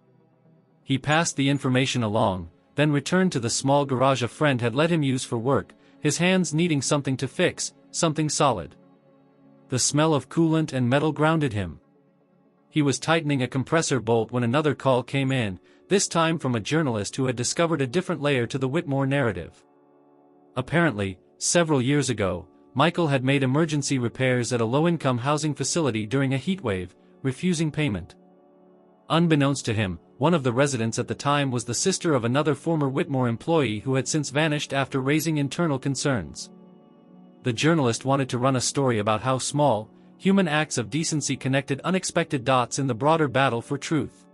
He passed the information along, then returned to the small garage a friend had let him use for work, his hands needing something to fix, something solid. The smell of coolant and metal grounded him. He was tightening a compressor bolt when another call came in, this time from a journalist who had discovered a different layer to the Whitmore narrative. Apparently, several years ago, Michael had made emergency repairs at a low-income housing facility during a heatwave, refusing payment. Unbeknownst to him, one of the residents at the time was the sister of another former Whitmore employee who had since vanished after raising internal concerns. The journalist wanted to run a story about how small, human acts of decency connected unexpected dots in the broader battle for truth.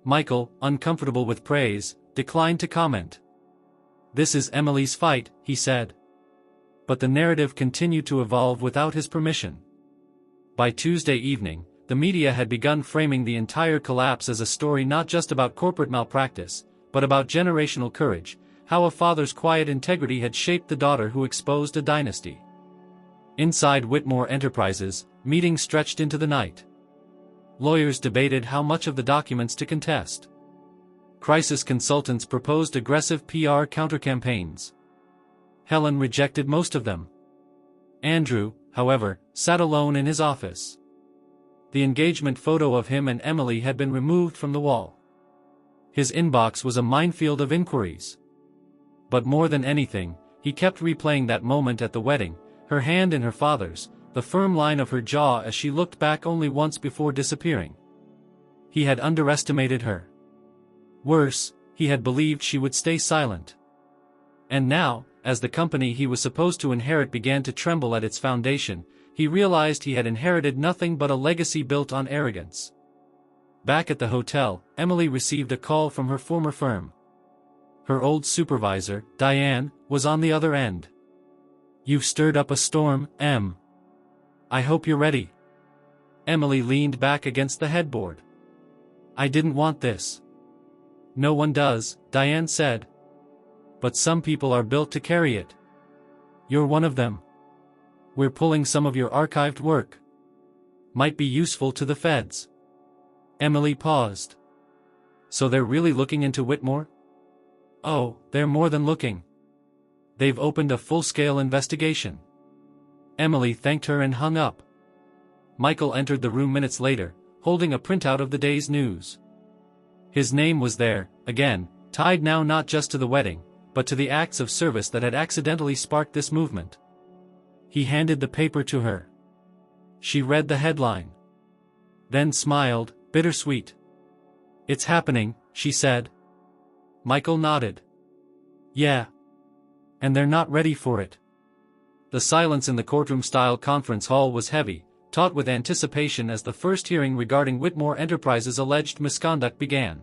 Michael, uncomfortable with praise, declined to comment. "This is Emily's fight," he said. But the narrative continued to evolve without his permission. By Tuesday evening, the media had begun framing the entire collapse as a story not just about corporate malpractice, but about generational courage, how a father's quiet integrity had shaped the daughter who exposed a dynasty. Inside Whitmore Enterprises, meetings stretched into the night. Lawyers debated how much of the documents to contest. Crisis consultants proposed aggressive PR counter-campaigns. Helen rejected most of them. Andrew, however, sat alone in his office. The engagement photo of him and Emily had been removed from the wall. His inbox was a minefield of inquiries. But more than anything, he kept replaying that moment at the wedding, her hand in her father's, the firm line of her jaw as she looked back only once before disappearing. He had underestimated her. Worse, he had believed she would stay silent. And now, as the company he was supposed to inherit began to tremble at its foundation, he realized he had inherited nothing but a legacy built on arrogance. Back at the hotel, Emily received a call from her former firm. Her old supervisor, Diane, was on the other end. "You've stirred up a storm, Em. I hope you're ready." Emily leaned back against the headboard. "I didn't want this." "No one does," Diane said. "But some people are built to carry it. You're one of them. We're pulling some of your archived work. Might be useful to the feds." Emily paused. "So they're really looking into Whitmore?" "Oh, they're more than looking. They've opened a full-scale investigation." Emily thanked her and hung up. Michael entered the room minutes later, holding a printout of the day's news. His name was there, again, tied now not just to the wedding, but to the acts of service that had accidentally sparked this movement. He handed the paper to her. She read the headline. Then smiled, bittersweet. "It's happening," she said. Michael nodded. "Yeah. And they're not ready for it." The silence in the courtroom-style conference hall was heavy, taut with anticipation as the first hearing regarding Whitmore Enterprises' alleged misconduct began.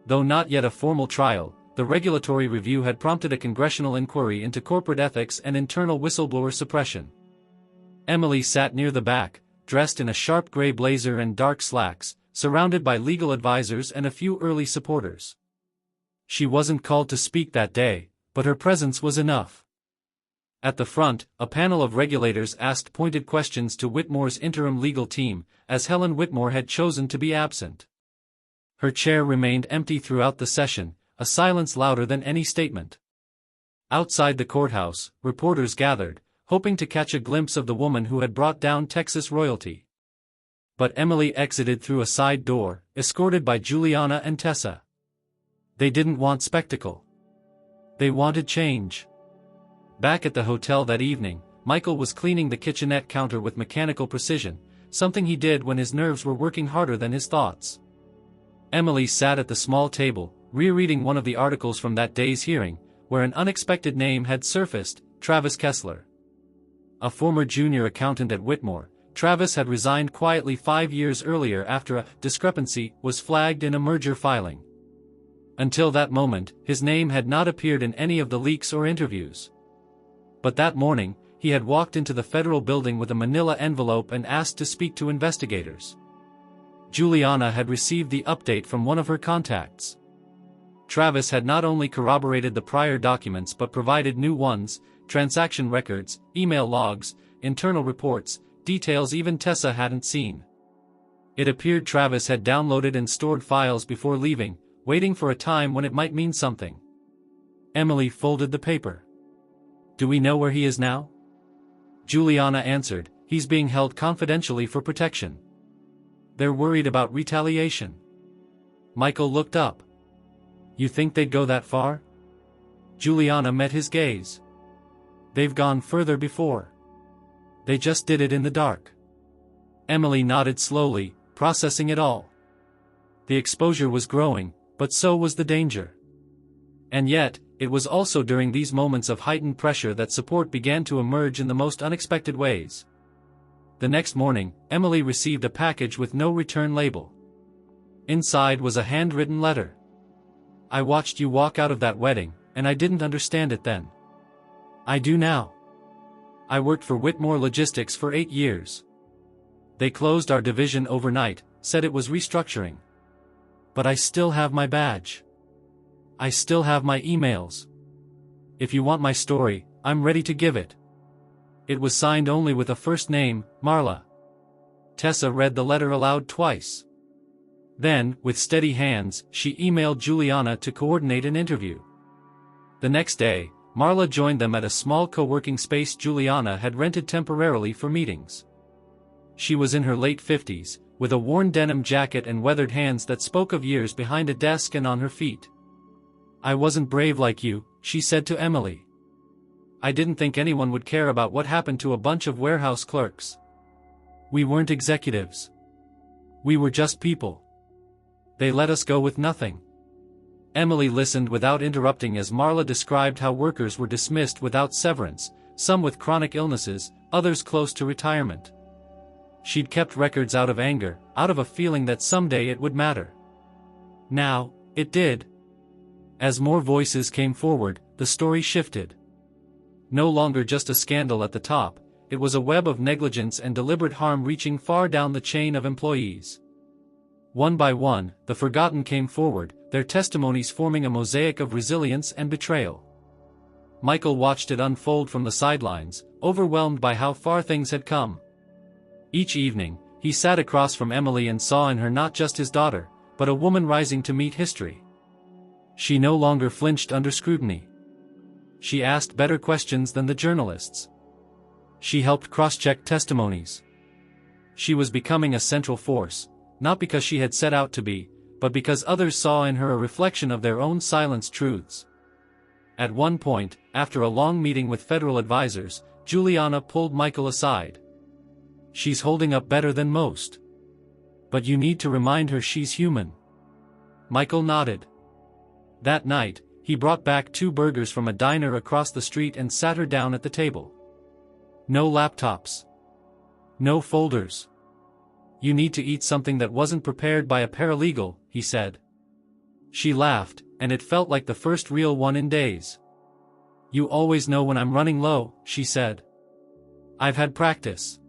Though not yet a formal trial, the regulatory review had prompted a congressional inquiry into corporate ethics and internal whistleblower suppression. Emily sat near the back, dressed in a sharp gray blazer and dark slacks, surrounded by legal advisors and a few early supporters. She wasn't called to speak that day, but her presence was enough. At the front, a panel of regulators asked pointed questions to Whitmore's interim legal team, as Helen Whitmore had chosen to be absent. Her chair remained empty throughout the session, a silence louder than any statement. Outside the courthouse, reporters gathered, hoping to catch a glimpse of the woman who had brought down Texas royalty. But Emily exited through a side door, escorted by Juliana and Tessa. They didn't want spectacle. They wanted change. Back at the hotel that evening, Michael was cleaning the kitchenette counter with mechanical precision, something he did when his nerves were working harder than his thoughts. Emily sat at the small table, rereading one of the articles from that day's hearing, where an unexpected name had surfaced: Travis Kessler. A former junior accountant at Whitmore, Travis had resigned quietly 5 years earlier after a discrepancy was flagged in a merger filing. Until that moment, his name had not appeared in any of the leaks or interviews. But that morning, he had walked into the federal building with a manila envelope and asked to speak to investigators. Juliana had received the update from one of her contacts. Travis had not only corroborated the prior documents but provided new ones: transaction records, email logs, internal reports, details even Tessa hadn't seen. It appeared Travis had downloaded and stored files before leaving, waiting for a time when it might mean something. Emily folded the paper. "Do we know where he is now?" Juliana answered, "He's being held confidentially for protection. They're worried about retaliation." Michael looked up. "You think they'd go that far?" Juliana met his gaze. "They've gone further before. They just did it in the dark." Emily nodded slowly, processing it all. The exposure was growing, but so was the danger. And yet, it was also during these moments of heightened pressure that support began to emerge in the most unexpected ways. The next morning, Emily received a package with no return label. Inside was a handwritten letter. "I watched you walk out of that wedding, and I didn't understand it then. I do now. I worked for Whitmore Logistics for 8 years. They closed our division overnight, said it was restructuring. But I still have my badge. I still have my emails. If you want my story, I'm ready to give it." It was signed only with a first name, Marla. Tessa read the letter aloud twice. Then, with steady hands, she emailed Juliana to coordinate an interview. The next day, Marla joined them at a small co-working space Juliana had rented temporarily for meetings. She was in her late 50s, with a worn denim jacket and weathered hands that spoke of years behind a desk and on her feet. "I wasn't brave like you," she said to Emily. "I didn't think anyone would care about what happened to a bunch of warehouse clerks. We weren't executives. We were just people. They let us go with nothing." Emily listened without interrupting as Marla described how workers were dismissed without severance, some with chronic illnesses, others close to retirement. She'd kept records out of anger, out of a feeling that someday it would matter. Now, it did. As more voices came forward, the story shifted. No longer just a scandal at the top, it was a web of negligence and deliberate harm reaching far down the chain of employees. One by one, the forgotten came forward, their testimonies forming a mosaic of resilience and betrayal. Michael watched it unfold from the sidelines, overwhelmed by how far things had come. Each evening, he sat across from Emily and saw in her not just his daughter, but a woman rising to meet history. She no longer flinched under scrutiny. She asked better questions than the journalists. She helped cross-check testimonies. She was becoming a central force, not because she had set out to be, but because others saw in her a reflection of their own silenced truths. At one point, after a long meeting with federal advisors, Juliana pulled Michael aside. "She's holding up better than most. But you need to remind her she's human." Michael nodded. That night, he brought back 2 burgers from a diner across the street and sat her down at the table. "No laptops. No folders. You need to eat something that wasn't prepared by a paralegal," he said. She laughed, and it felt like the first real one in days. "You always know when I'm running low," she said. "I've had practice."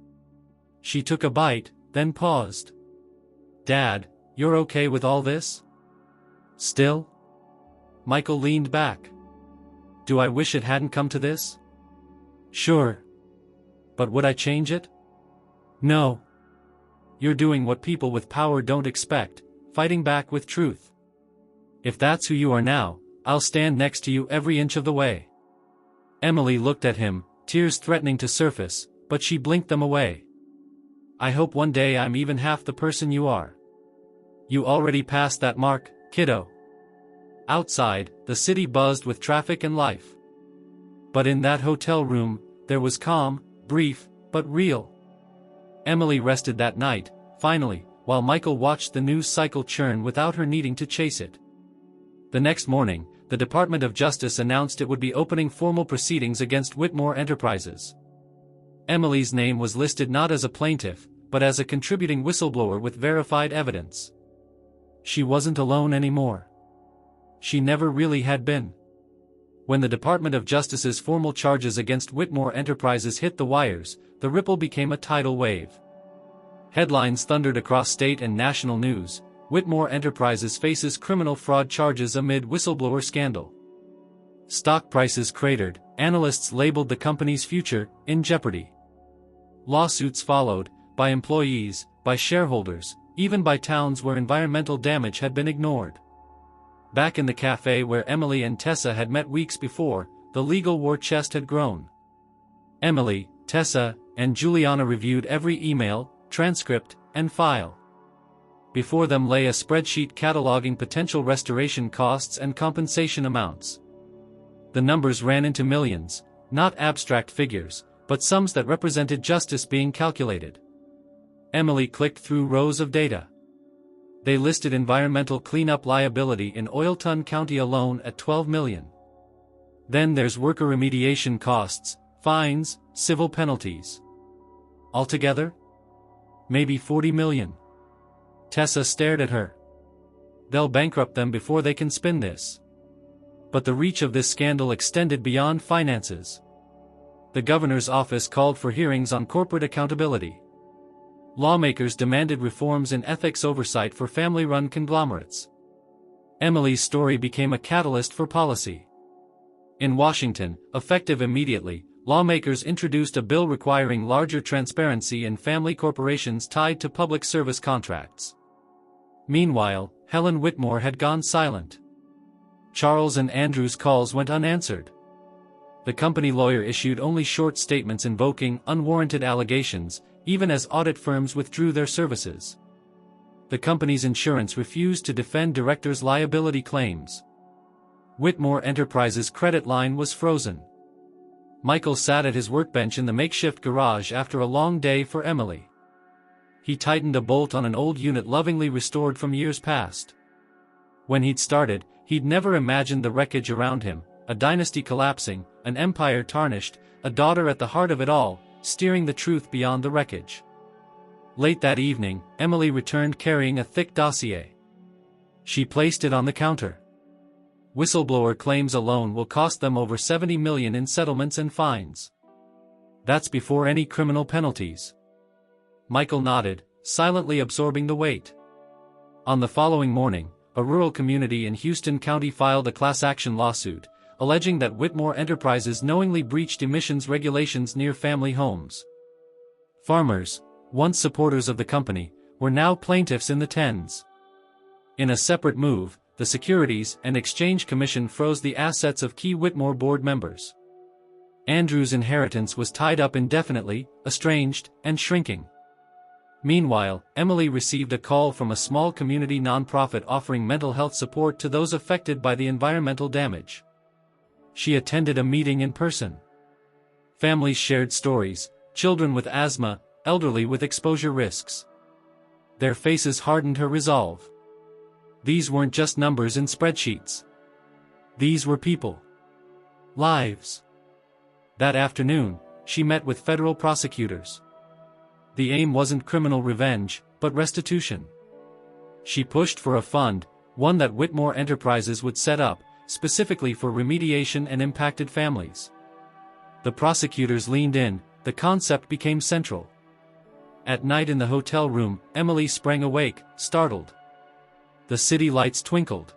She took a bite, then paused. "Dad, you're okay with all this? Still?" Michael leaned back. "Do I wish it hadn't come to this? Sure. But would I change it? No. You're doing what people with power don't expect, fighting back with truth. If that's who you are now, I'll stand next to you every inch of the way." Emily looked at him, tears threatening to surface, but she blinked them away. "I hope one day I'm even half the person you are." "You already passed that mark, kiddo." Outside, the city buzzed with traffic and life. But in that hotel room, there was calm, brief, but real. Emily rested that night, finally, while Michael watched the news cycle churn without her needing to chase it. The next morning, the Department of Justice announced it would be opening formal proceedings against Whitmore Enterprises. Emily's name was listed not as a plaintiff, but as a contributing whistleblower with verified evidence. She wasn't alone anymore. She never really had been. When the Department of Justice's formal charges against Whitmore Enterprises hit the wires, the ripple became a tidal wave. Headlines thundered across state and national news. Whitmore Enterprises faces criminal fraud charges amid whistleblower scandal. Stock prices cratered, analysts labeled the company's future in jeopardy. Lawsuits followed, by employees, by shareholders, even by towns where environmental damage had been ignored. Back in the cafe where Emily and Tessa had met weeks before, the legal war chest had grown. Emily, Tessa, and Juliana reviewed every email, transcript, and file. Before them lay a spreadsheet cataloging potential restoration costs and compensation amounts. The numbers ran into millions, not abstract figures, but sums that represented justice being calculated. Emily clicked through rows of data. They listed environmental cleanup liability in Oilton County alone at $12 million. Then there's worker remediation costs, fines, civil penalties. Altogether? Maybe $40 million. Tessa stared at her. They'll bankrupt them before they can spin this. But the reach of this scandal extended beyond finances. The governor's office called for hearings on corporate accountability. Lawmakers demanded reforms in ethics oversight for family-run conglomerates. Emily's story became a catalyst for policy. In Washington, effective immediately, lawmakers introduced a bill requiring larger transparency in family corporations tied to public service contracts. Meanwhile, Helen Whitmore had gone silent. Charles and Andrew's calls went unanswered. The company lawyer issued only short statements invoking unwarranted allegations, even as audit firms withdrew their services. The company's insurance refused to defend directors' liability claims. Whitmore Enterprises' credit line was frozen. Michael sat at his workbench in the makeshift garage after a long day for Emily. He tightened a bolt on an old unit lovingly restored from years past. When he'd started, he'd never imagined the wreckage around him, a dynasty collapsing, an empire tarnished, a daughter at the heart of it all, steering the truth beyond the wreckage. Late that evening, Emily returned carrying a thick dossier. She placed it on the counter. Whistleblower claims alone will cost them over $70 million in settlements and fines. That's before any criminal penalties. Michael nodded, silently absorbing the weight. On the following morning, a rural community in Houston County filed a class action lawsuit, alleging that Whitmore Enterprises knowingly breached emissions regulations near family homes. Farmers, once supporters of the company, were now plaintiffs in the tens. In a separate move, the Securities and Exchange Commission froze the assets of key Whitmore board members. Andrew's inheritance was tied up indefinitely, estranged, and shrinking. Meanwhile, Emily received a call from a small community nonprofit offering mental health support to those affected by the environmental damage. She attended a meeting in person. Families shared stories, children with asthma, elderly with exposure risks. Their faces hardened her resolve. These weren't just numbers in spreadsheets. These were people. Lives. That afternoon, she met with federal prosecutors. The aim wasn't criminal revenge, but restitution. She pushed for a fund, one that Whitmore Enterprises would set up, specifically for remediation and impacted families. The prosecutors leaned in, the concept became central. At night in the hotel room, Emily sprang awake, startled. The city lights twinkled.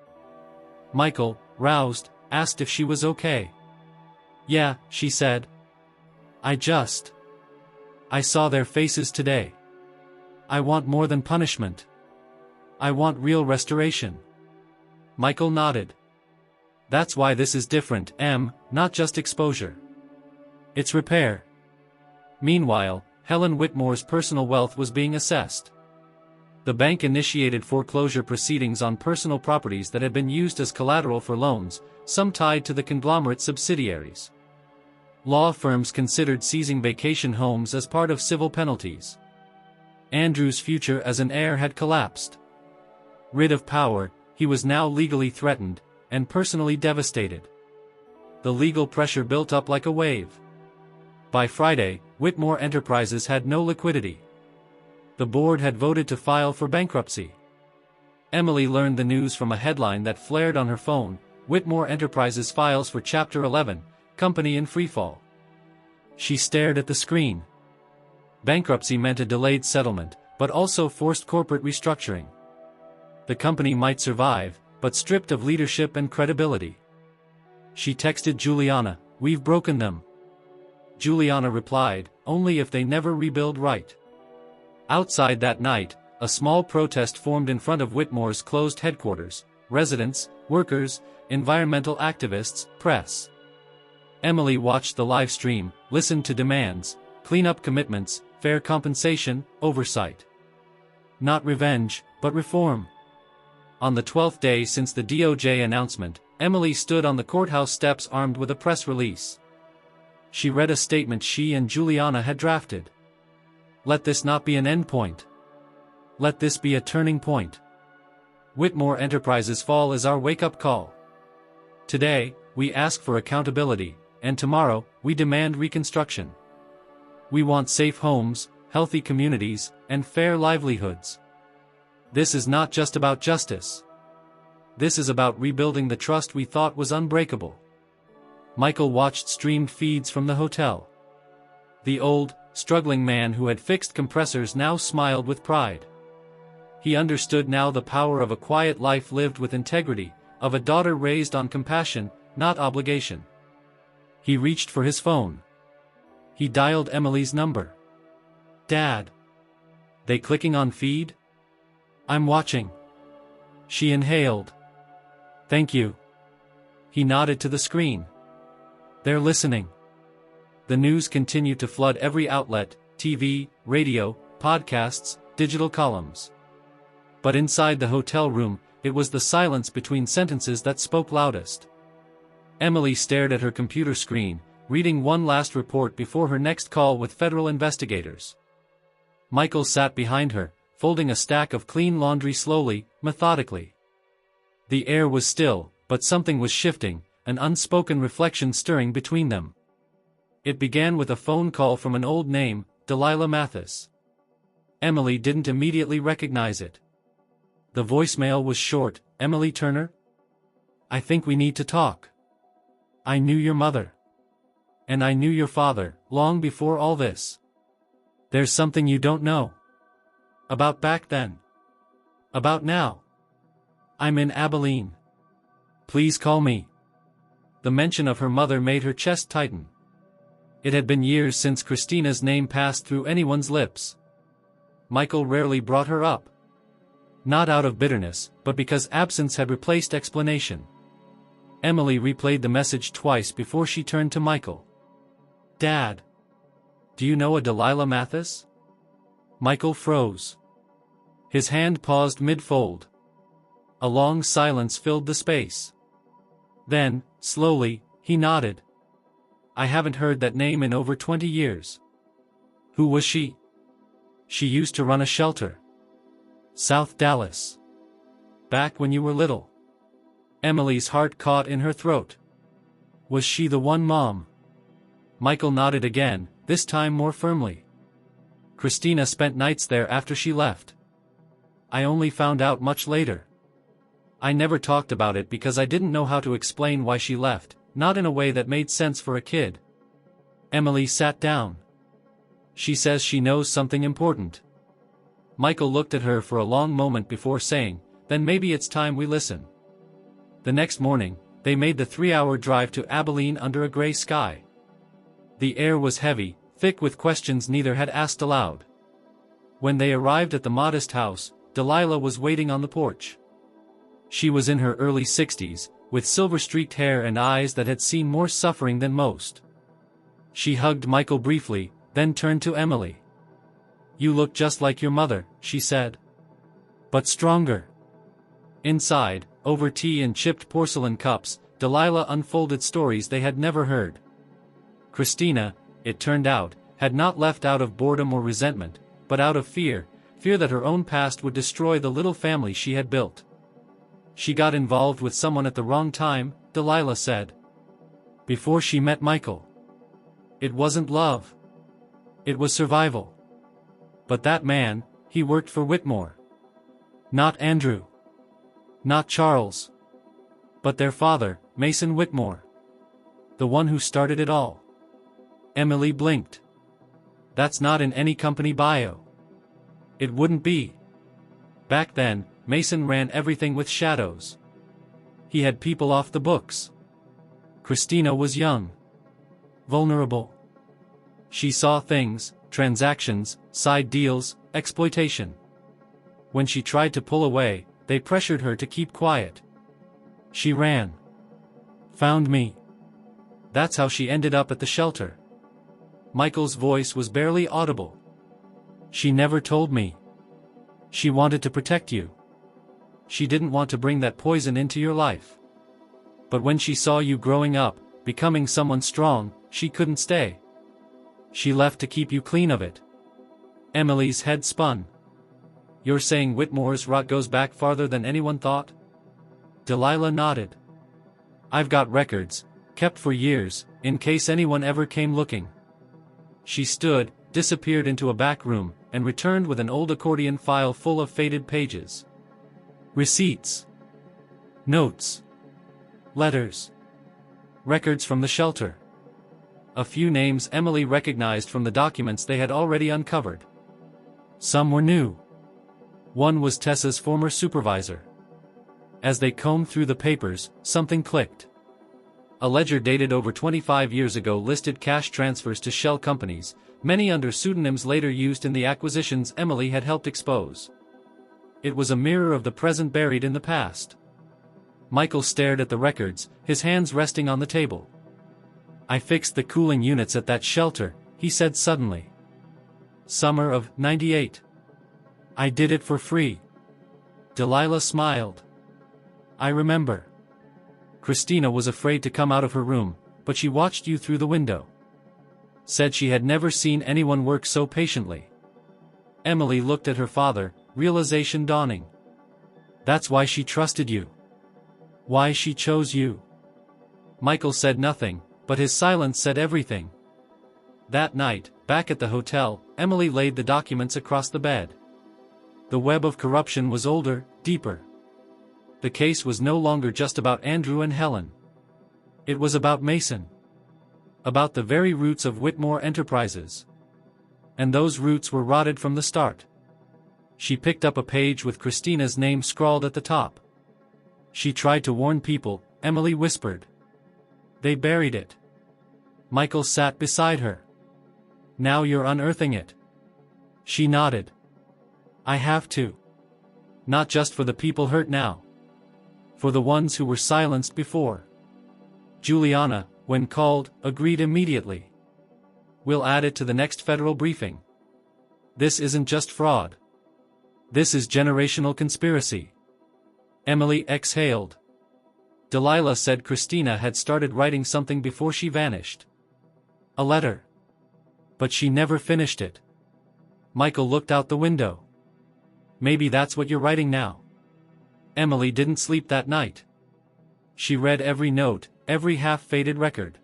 Michael, roused, asked if she was okay. "Yeah," she said. I saw their faces today. I want more than punishment. I want real restoration." Michael nodded. "That's why this is different, Em, not just exposure. It's repair." Meanwhile, Helen Whitmore's personal wealth was being assessed. The bank initiated foreclosure proceedings on personal properties that had been used as collateral for loans, some tied to the conglomerate subsidiaries. Law firms considered seizing vacation homes as part of civil penalties. Andrew's future as an heir had collapsed. Rid of power, he was now legally threatened, and personally devastated. The legal pressure built up like a wave. By Friday, Whitmore Enterprises had no liquidity. The board had voted to file for bankruptcy. Emily learned the news from a headline that flared on her phone: Whitmore Enterprises files for Chapter 11, company in freefall. She stared at the screen. Bankruptcy meant a delayed settlement, but also forced corporate restructuring. The company might survive, but stripped of leadership and credibility. She texted Juliana, "We've broken them." Juliana replied, "Only if they never rebuild right." Outside that night, a small protest formed in front of Whitmore's closed headquarters: residents, workers, environmental activists, press. Emily watched the live stream, listened to demands: cleanup commitments, fair compensation, oversight. Not revenge, but reform. On the 12th day since the DOJ announcement, Emily stood on the courthouse steps armed with a press release. She read a statement she and Juliana had drafted. "Let this not be an endpoint. Let this be a turning point. Whitmore Enterprises' fall is our wake-up call. Today, we ask for accountability, and tomorrow, we demand reconstruction. We want safe homes, healthy communities, and fair livelihoods. This is not just about justice. This is about rebuilding the trust we thought was unbreakable." Michael watched streamed feeds from the hotel. The old, struggling man who had fixed compressors now smiled with pride. He understood now the power of a quiet life lived with integrity, of a daughter raised on compassion, not obligation. He reached for his phone. He dialed Emily's number. "Dad. They clicking on feed? I'm watching." She inhaled. "Thank you." He nodded to the screen. "They're listening." The news continued to flood every outlet: TV, radio, podcasts, digital columns. But inside the hotel room, it was the silence between sentences that spoke loudest. Emily stared at her computer screen, reading one last report before her next call with federal investigators. Michael sat behind her, folding a stack of clean laundry slowly, methodically. The air was still, but something was shifting, an unspoken reflection stirring between them. It began with a phone call from an old name, Delilah Mathis. Emily didn't immediately recognize it. The voicemail was short: "Emily Turner? I think we need to talk. I knew your mother. And I knew your father, long before all this. There's something you don't know. About back then. About now. I'm in Abilene. Please call me." The mention of her mother made her chest tighten. It had been years since Christina's name passed through anyone's lips. Michael rarely brought her up. Not out of bitterness, but because absence had replaced explanation. Emily replayed the message twice before she turned to Michael. "Dad. Do you know a Delilah Mathis?" Michael froze. His hand paused mid-fold. A long silence filled the space. Then, slowly, he nodded. I haven't heard that name in over 20 years. Who was she? She used to run a shelter. South Dallas. Back when you were little. Emily's heart caught in her throat. Was she the one, Mom? Michael nodded again, this time more firmly. Christina spent nights there after she left. I only found out much later. I never talked about it because I didn't know how to explain why she left, not in a way that made sense for a kid. Emily sat down. She says she knows something important. Michael looked at her for a long moment before saying, then maybe it's time we listen. The next morning, they made the 3-hour drive to Abilene under a gray sky. The air was heavy, thick with questions neither had asked aloud. When they arrived at the modest house, Delilah was waiting on the porch. She was in her early 60s, with silver-streaked hair and eyes that had seen more suffering than most. She hugged Michael briefly, then turned to Emily. You look just like your mother, she said. But stronger. Inside, over tea and chipped porcelain cups, Delilah unfolded stories they had never heard. Christina, it turned out, had not left out of boredom or resentment, but out of fear that her own past would destroy the little family she had built. She got involved with someone at the wrong time, Delilah said. Before she met Michael. It wasn't love. It was survival. But that man, he worked for Whitmore. Not Andrew. Not Charles. But their father, Mason Whitmore. The one who started it all. Emily blinked. That's not in any company bio. It wouldn't be. Back then, Mason ran everything with shadows. He had people off the books. Christina was young. Vulnerable. She saw things, transactions, side deals, exploitation. When she tried to pull away, they pressured her to keep quiet. She ran. Found me. That's how she ended up at the shelter. Michael's voice was barely audible. She never told me. She wanted to protect you. She didn't want to bring that poison into your life. But when she saw you growing up, becoming someone strong, she couldn't stay. She left to keep you clean of it. Emily's head spun. You're saying Whitmore's rot goes back farther than anyone thought? Delilah nodded. I've got records, kept for years, in case anyone ever came looking. She stood, disappeared into a back room, and returned with an old accordion file full of faded pages. Receipts. Notes. Letters. Records from the shelter. A few names Emily recognized from the documents they had already uncovered. Some were new. One was Tessa's former supervisor. As they combed through the papers, something clicked. A ledger dated over 25 years ago listed cash transfers to shell companies, many under pseudonyms later used in the acquisitions Emily had helped expose. It was a mirror of the present buried in the past. Michael stared at the records, his hands resting on the table. I fixed the cooling units at that shelter, he said suddenly. Summer of '98. I did it for free. Delilah smiled. I remember. Christina was afraid to come out of her room, but she watched you through the window. Said she had never seen anyone work so patiently. Emily looked at her father, realization dawning. That's why she trusted you. Why she chose you. Michael said nothing, but his silence said everything. That night, back at the hotel, Emily laid the documents across the bed. The web of corruption was older, deeper. The case was no longer just about Andrew and Helen. It was about Mason. About the very roots of Whitmore Enterprises. And those roots were rotted from the start. She picked up a page with Christina's name scrawled at the top. She tried to warn people, Emily whispered. They buried it. Michael sat beside her. Now you're unearthing it. She nodded. I have to. Not just for the people hurt now. For the ones who were silenced before. Juliana, when called, agreed immediately. We'll add it to the next federal briefing. This isn't just fraud. This is generational conspiracy. Emily exhaled. Delilah said Christina had started writing something before she vanished. A letter. But she never finished it. Michael looked out the window. Maybe that's what you're writing now. Emily didn't sleep that night. She read every note, every half-faded record.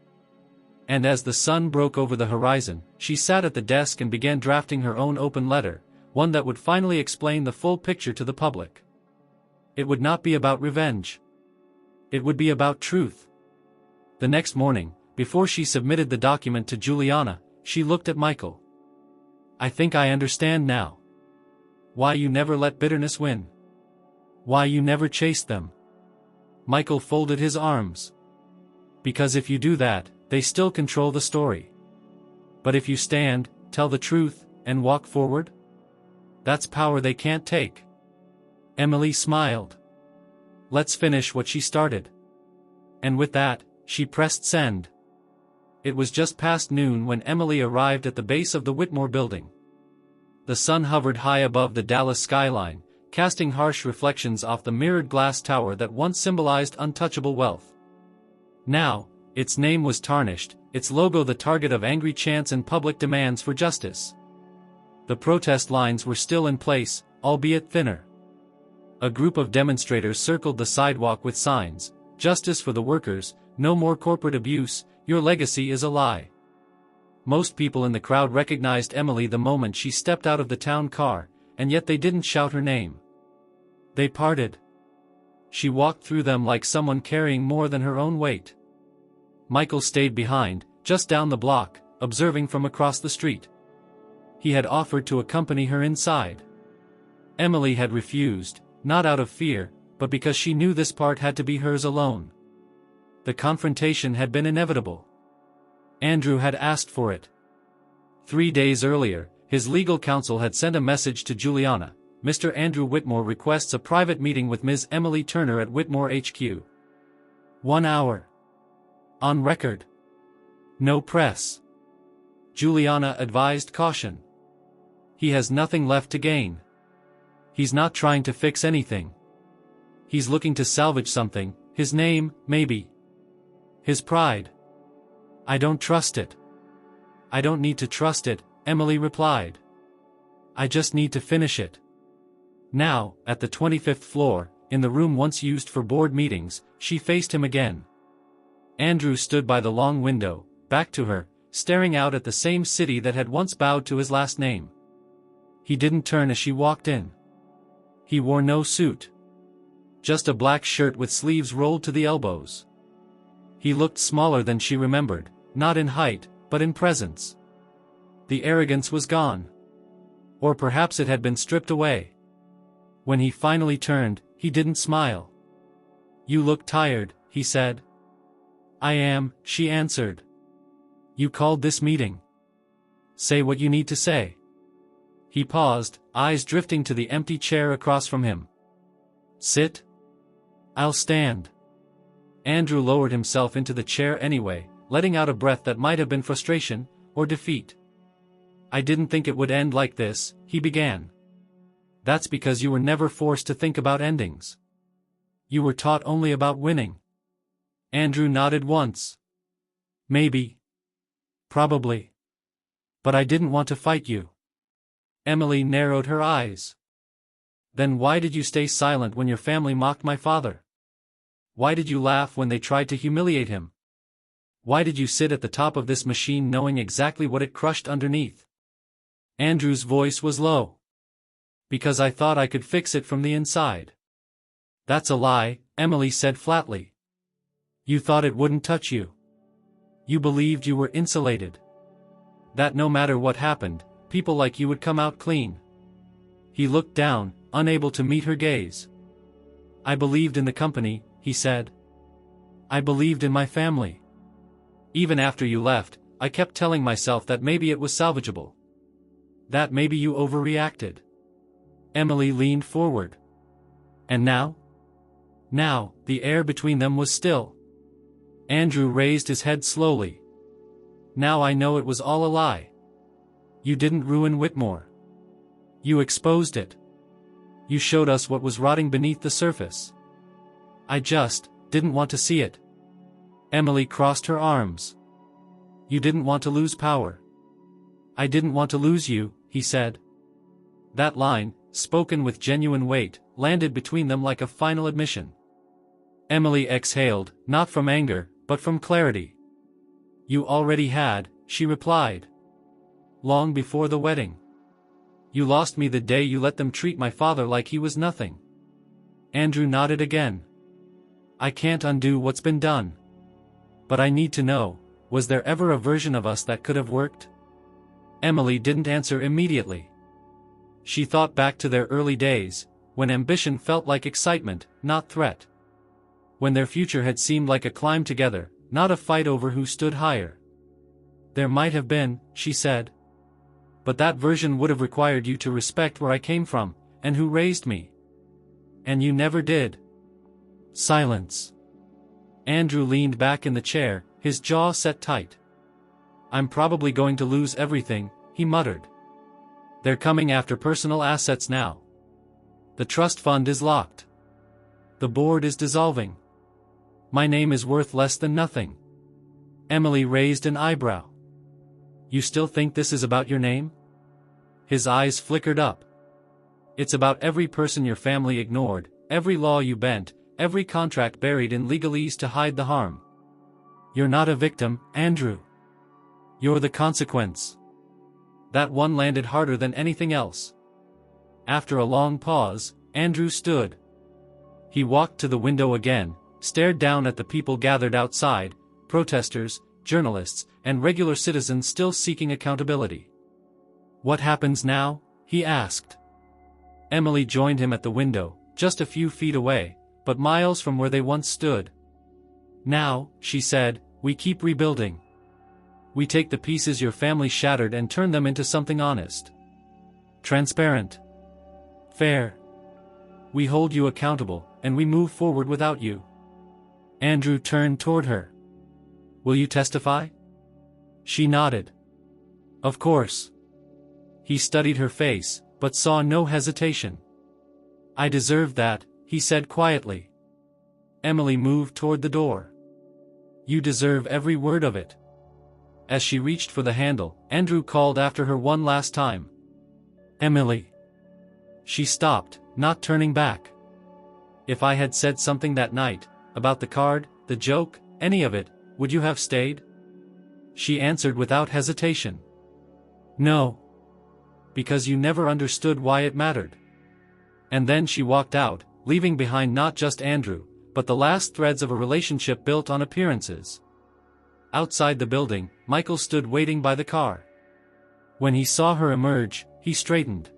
And as the sun broke over the horizon, she sat at the desk and began drafting her own open letter, one that would finally explain the full picture to the public. It would not be about revenge. It would be about truth. The next morning, before she submitted the document to Juliana, she looked at Michael. I think I understand now. Why you never let bitterness win. Why you never chased them. Michael folded his arms. Because if you do that, they still control the story. But if you stand, tell the truth, and walk forward? That's power they can't take. Emily smiled. Let's finish what she started. And with that, she pressed send. It was just past noon when Emily arrived at the base of the Whitmore building. The sun hovered high above the Dallas skyline, casting harsh reflections off the mirrored glass tower that once symbolized untouchable wealth. Now, its name was tarnished, its logo the target of angry chants and public demands for justice. The protest lines were still in place, albeit thinner. A group of demonstrators circled the sidewalk with signs, "Justice for the workers, no more corporate abuse, your legacy is a lie." Most people in the crowd recognized Emily the moment she stepped out of the town car, and yet they didn't shout her name. They parted. She walked through them like someone carrying more than her own weight. Michael stayed behind, just down the block, observing from across the street. He had offered to accompany her inside. Emily had refused, not out of fear, but because she knew this part had to be hers alone. The confrontation had been inevitable. Andrew had asked for it. 3 days earlier, his legal counsel had sent a message to Juliana. Mr. Andrew Whitmore requests a private meeting with Ms. Emily Turner at Whitmore HQ. 1 hour. On record. No press. Juliana advised caution. He has nothing left to gain. He's not trying to fix anything. He's looking to salvage something, his name, maybe. His pride. I don't trust it. I don't need to trust it, Emily replied. I just need to finish it. Now, at the 25th floor, in the room once used for board meetings, she faced him again. Andrew stood by the long window, back to her, staring out at the same city that had once bowed to his last name. He didn't turn as she walked in. He wore no suit. Just a black shirt with sleeves rolled to the elbows. He looked smaller than she remembered, not in height, but in presence. The arrogance was gone. Or perhaps it had been stripped away. When he finally turned, he didn't smile. You look tired, he said. I am, she answered. You called this meeting. Say what you need to say. He paused, eyes drifting to the empty chair across from him. Sit. I'll stand. Andrew lowered himself into the chair anyway, letting out a breath that might have been frustration, or defeat. I didn't think it would end like this, he began. That's because you were never forced to think about endings. You were taught only about winning. Andrew nodded once. Maybe. Probably. But I didn't want to fight you. Emily narrowed her eyes. Then why did you stay silent when your family mocked my father? Why did you laugh when they tried to humiliate him? Why did you sit at the top of this machine knowing exactly what it crushed underneath? Andrew's voice was low. Because I thought I could fix it from the inside. That's a lie, Emily said flatly. You thought it wouldn't touch you. You believed you were insulated. That no matter what happened, people like you would come out clean. He looked down, unable to meet her gaze. I believed in the company, he said. I believed in my family. Even after you left, I kept telling myself that maybe it was salvageable. That maybe you overreacted. Emily leaned forward. And now? Now, the air between them was still. Andrew raised his head slowly. Now I know it was all a lie. You didn't ruin Whitmore. You exposed it. You showed us what was rotting beneath the surface. I just didn't want to see it. Emily crossed her arms. You didn't want to lose power. I didn't want to lose you, he said. That line, spoken with genuine weight, landed between them like a final admission. Emily exhaled, not from anger, but from clarity. You already had, she replied. Long before the wedding. You lost me the day you let them treat my father like he was nothing. Andrew nodded again. I can't undo what's been done. But I need to know, was there ever a version of us that could have worked? Emily didn't answer immediately. She thought back to their early days, when ambition felt like excitement, not threat. When their future had seemed like a climb together, not a fight over who stood higher. There might have been, she said. But that version would have required you to respect where I came from, and who raised me. And you never did. Silence. Andrew leaned back in the chair, his jaw set tight. I'm probably going to lose everything, he muttered. They're coming after personal assets now. The trust fund is locked. The board is dissolving. My name is worth less than nothing. Emily raised an eyebrow. You still think this is about your name? His eyes flickered up. It's about every person your family ignored, every law you bent, every contract buried in legalese to hide the harm. You're not a victim, Andrew. You're the consequence. That one landed harder than anything else. After a long pause, Andrew stood. He walked to the window again, stared down at the people gathered outside, protesters, journalists, and regular citizens still seeking accountability. What happens now? He asked. Emily joined him at the window, just a few feet away, but miles from where they once stood. Now, she said, we keep rebuilding. We take the pieces your family shattered and turn them into something honest. Transparent. Fair. We hold you accountable, and we move forward without you. Andrew turned toward her. Will you testify? She nodded. Of course. He studied her face, but saw no hesitation. I deserve that, he said quietly. Emily moved toward the door. You deserve every word of it. As she reached for the handle, Andrew called after her one last time. Emily. She stopped, not turning back. If I had said something that night, about the card, the joke, any of it, would you have stayed? She answered without hesitation. No. Because you never understood why it mattered. And then she walked out, leaving behind not just Andrew, but the last threads of a relationship built on appearances. Outside the building, Michael stood waiting by the car. When he saw her emerge, he straightened.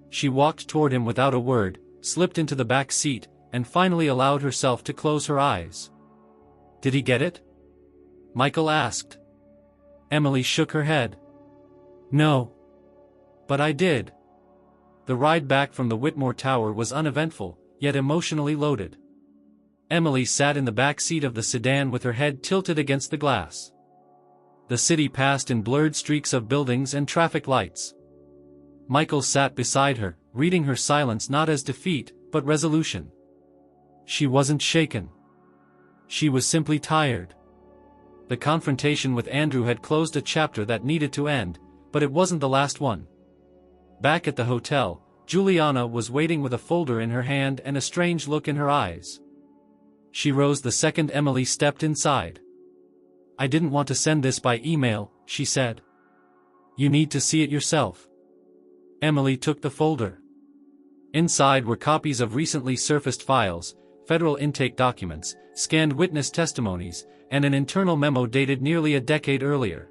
She walked toward him without a word, slipped into the back seat, and finally allowed herself to close her eyes. Did he get it? Michael asked. Emily shook her head. No. But I did. The ride back from the Whitmore Tower was uneventful, yet emotionally loaded. Emily sat in the back seat of the sedan with her head tilted against the glass. The city passed in blurred streaks of buildings and traffic lights. Michael sat beside her, reading her silence not as defeat, but resolution. She wasn't shaken. She was simply tired. The confrontation with Andrew had closed a chapter that needed to end, but it wasn't the last one. Back at the hotel, Juliana was waiting with a folder in her hand and a strange look in her eyes. She rose the second Emily stepped inside. I didn't want to send this by email, she said. You need to see it yourself. Emily took the folder. Inside were copies of recently surfaced files, federal intake documents, scanned witness testimonies, and an internal memo dated nearly a decade earlier.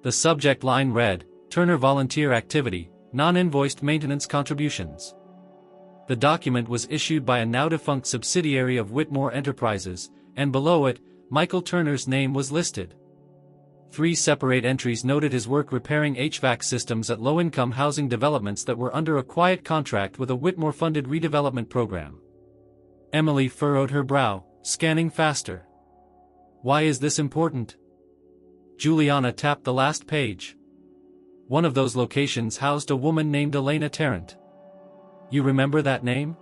The subject line read, Turner Volunteer Activity, Non-Invoiced Maintenance Contributions. The document was issued by a now-defunct subsidiary of Whitmore Enterprises, and below it, Michael Turner's name was listed. 3 separate entries noted his work repairing HVAC systems at low-income housing developments that were under a quiet contract with a Whitmore-funded redevelopment program. Emily furrowed her brow, scanning faster. Why is this important? Juliana tapped the last page. One of those locations housed a woman named Elena Tarrant. You remember that name?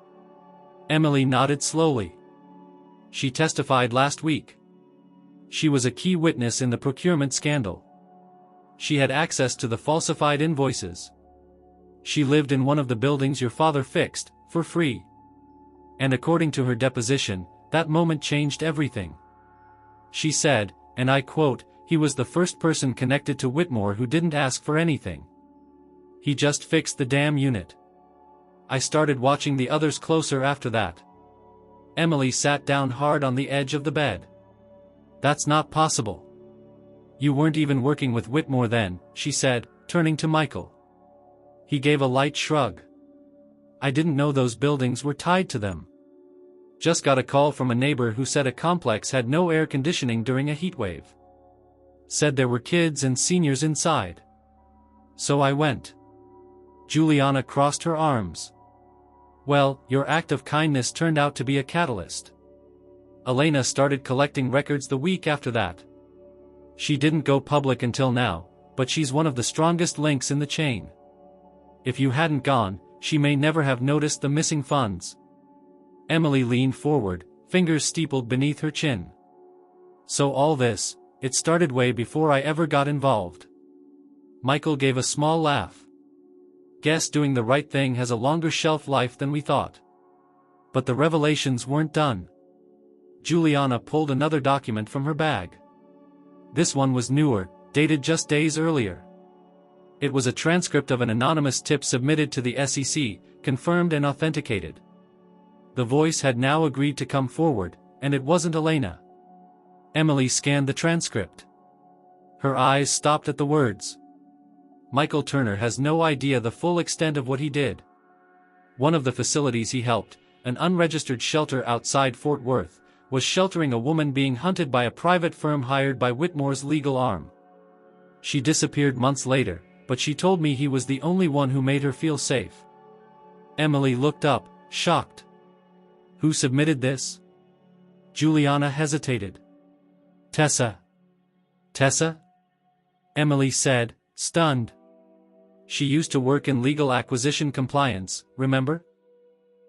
Emily nodded slowly. She testified last week. She was a key witness in the procurement scandal. She had access to the falsified invoices. She lived in one of the buildings your father fixed, for free. And according to her deposition, that moment changed everything. She said, and I quote, "He was the first person connected to Whitmore who didn't ask for anything. He just fixed the damn unit." I started watching the others closer after that. Emily sat down hard on the edge of the bed. "That's not possible. You weren't even working with Whitmore then," she said, turning to Michael. He gave a light shrug. "I didn't know those buildings were tied to them. Just got a call from a neighbor who said a complex had no air conditioning during a heatwave. Said there were kids and seniors inside. So I went." Juliana crossed her arms. "Well, your act of kindness turned out to be a catalyst." Elena started collecting records the week after that. She didn't go public until now, but she's one of the strongest links in the chain. If you hadn't gone, she may never have noticed the missing funds. Emily leaned forward, fingers steepled beneath her chin. "So all this, it started way before I ever got involved." Michael gave a small laugh. "Guess doing the right thing has a longer shelf life than we thought." But the revelations weren't done. Juliana pulled another document from her bag. This one was newer, dated just days earlier. It was a transcript of an anonymous tip submitted to the SEC, confirmed and authenticated. The voice had now agreed to come forward, and it wasn't Elena. Emily scanned the transcript. Her eyes stopped at the words. "Michael Turner has no idea the full extent of what he did. One of the facilities he helped, an unregistered shelter outside Fort Worth, was sheltering a woman being hunted by a private firm hired by Whitmore's legal arm. She disappeared months later, but she told me he was the only one who made her feel safe." Emily looked up, shocked. "Who submitted this?" Juliana hesitated. "Tessa." "Tessa?" Emily said, stunned. "She used to work in legal acquisition compliance, remember?"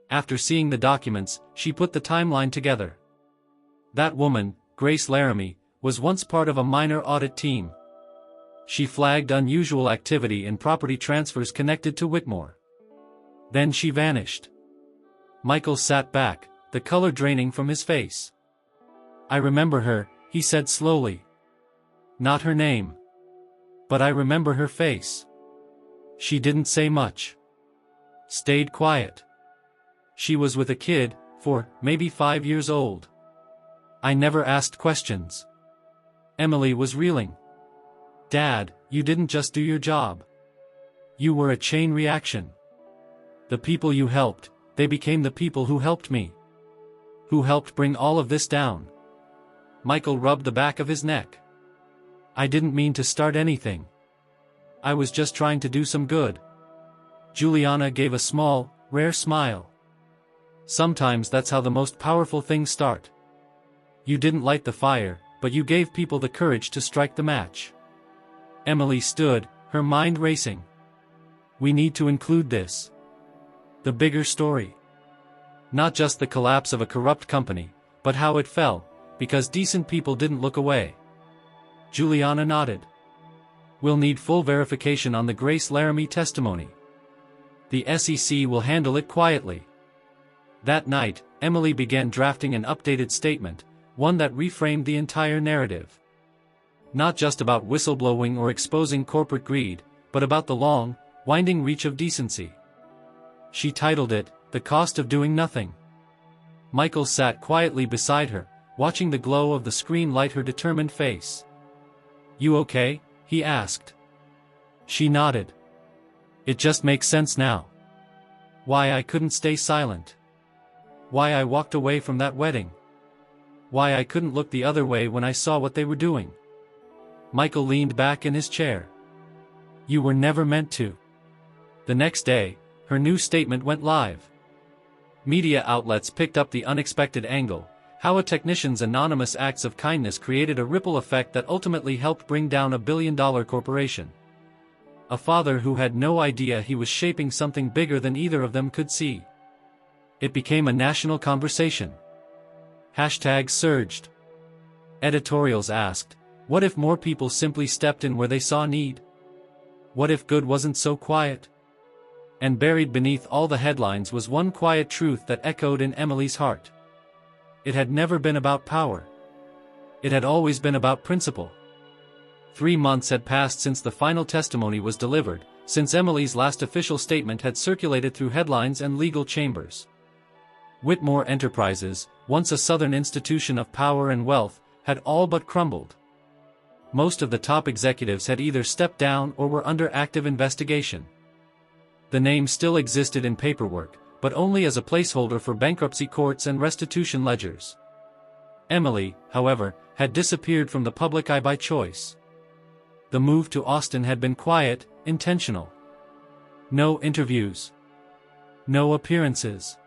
After seeing the documents, she put the timeline together. That woman, Grace Laramie, was once part of a minor audit team. She flagged unusual activity in property transfers connected to Whitmore. Then she vanished. Michael sat back, the color draining from his face. "I remember her," he said slowly. "Not her name. But I remember her face. She didn't say much. Stayed quiet. She was with a kid, maybe 5 years old. I never asked questions." Emily was reeling. "Dad, you didn't just do your job. You were a chain reaction. The people you helped, they became the people who helped me. Who helped bring all of this down." Michael rubbed the back of his neck. "I didn't mean to start anything. I was just trying to do some good." Juliana gave a small, rare smile. "Sometimes that's how the most powerful things start. You didn't light the fire, but you gave people the courage to strike the match." Emily stood, her mind racing. "We need to include this. The bigger story. Not just the collapse of a corrupt company, but how it fell, because decent people didn't look away." Juliana nodded. "We'll need full verification on the Grace Laramie testimony. The SEC will handle it quietly." That night, Emily began drafting an updated statement, one that reframed the entire narrative. Not just about whistleblowing or exposing corporate greed, but about the long, winding reach of decency. She titled it, "The Cost of Doing Nothing." Michael sat quietly beside her, watching the glow of the screen light her determined face. "You okay?" he asked. She nodded. "It just makes sense now. Why I couldn't stay silent. Why I walked away from that wedding. Why I couldn't look the other way when I saw what they were doing." Michael leaned back in his chair. "You were never meant to." The next day, her new statement went live. Media outlets picked up the unexpected angle, how a technician's anonymous acts of kindness created a ripple effect that ultimately helped bring down a billion-dollar corporation. A father who had no idea he was shaping something bigger than either of them could see. It became a national conversation. Hashtags surged. Editorials asked, what if more people simply stepped in where they saw need? What if good wasn't so quiet? And buried beneath all the headlines was one quiet truth that echoed in Emily's heart. It had never been about power. It had always been about principle. 3 months had passed since the final testimony was delivered, since Emily's last official statement had circulated through headlines and legal chambers. Whitmore Enterprises, once a Southern institution of power and wealth, had all but crumbled. Most of the top executives had either stepped down or were under active investigation. The name still existed in paperwork, but only as a placeholder for bankruptcy courts and restitution ledgers. Emily, however, had disappeared from the public eye by choice. The move to Austin had been quiet, intentional. No interviews. No appearances.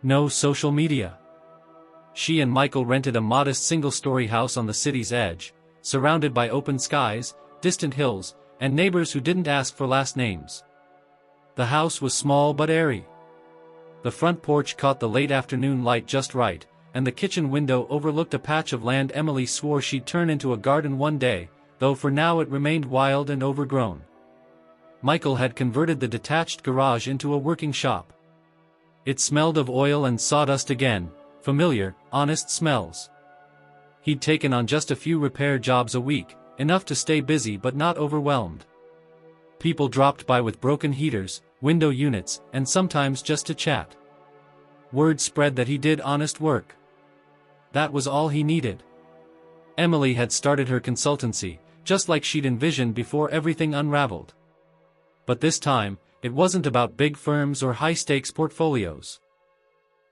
No social media. She and Michael rented a modest single-story house on the city's edge, surrounded by open skies, distant hills, and neighbors who didn't ask for last names. The house was small but airy. The front porch caught the late afternoon light just right, and the kitchen window overlooked a patch of land Emily swore she'd turn into a garden one day, though for now it remained wild and overgrown. Michael had converted the detached garage into a working shop. It smelled of oil and sawdust again, familiar, honest smells. He'd taken on just a few repair jobs a week, enough to stay busy but not overwhelmed. People dropped by with broken heaters, window units, and sometimes just to chat. Word spread that he did honest work. That was all he needed. Emily had started her consultancy, just like she'd envisioned before everything unraveled. But this time, it wasn't about big firms or high-stakes portfolios.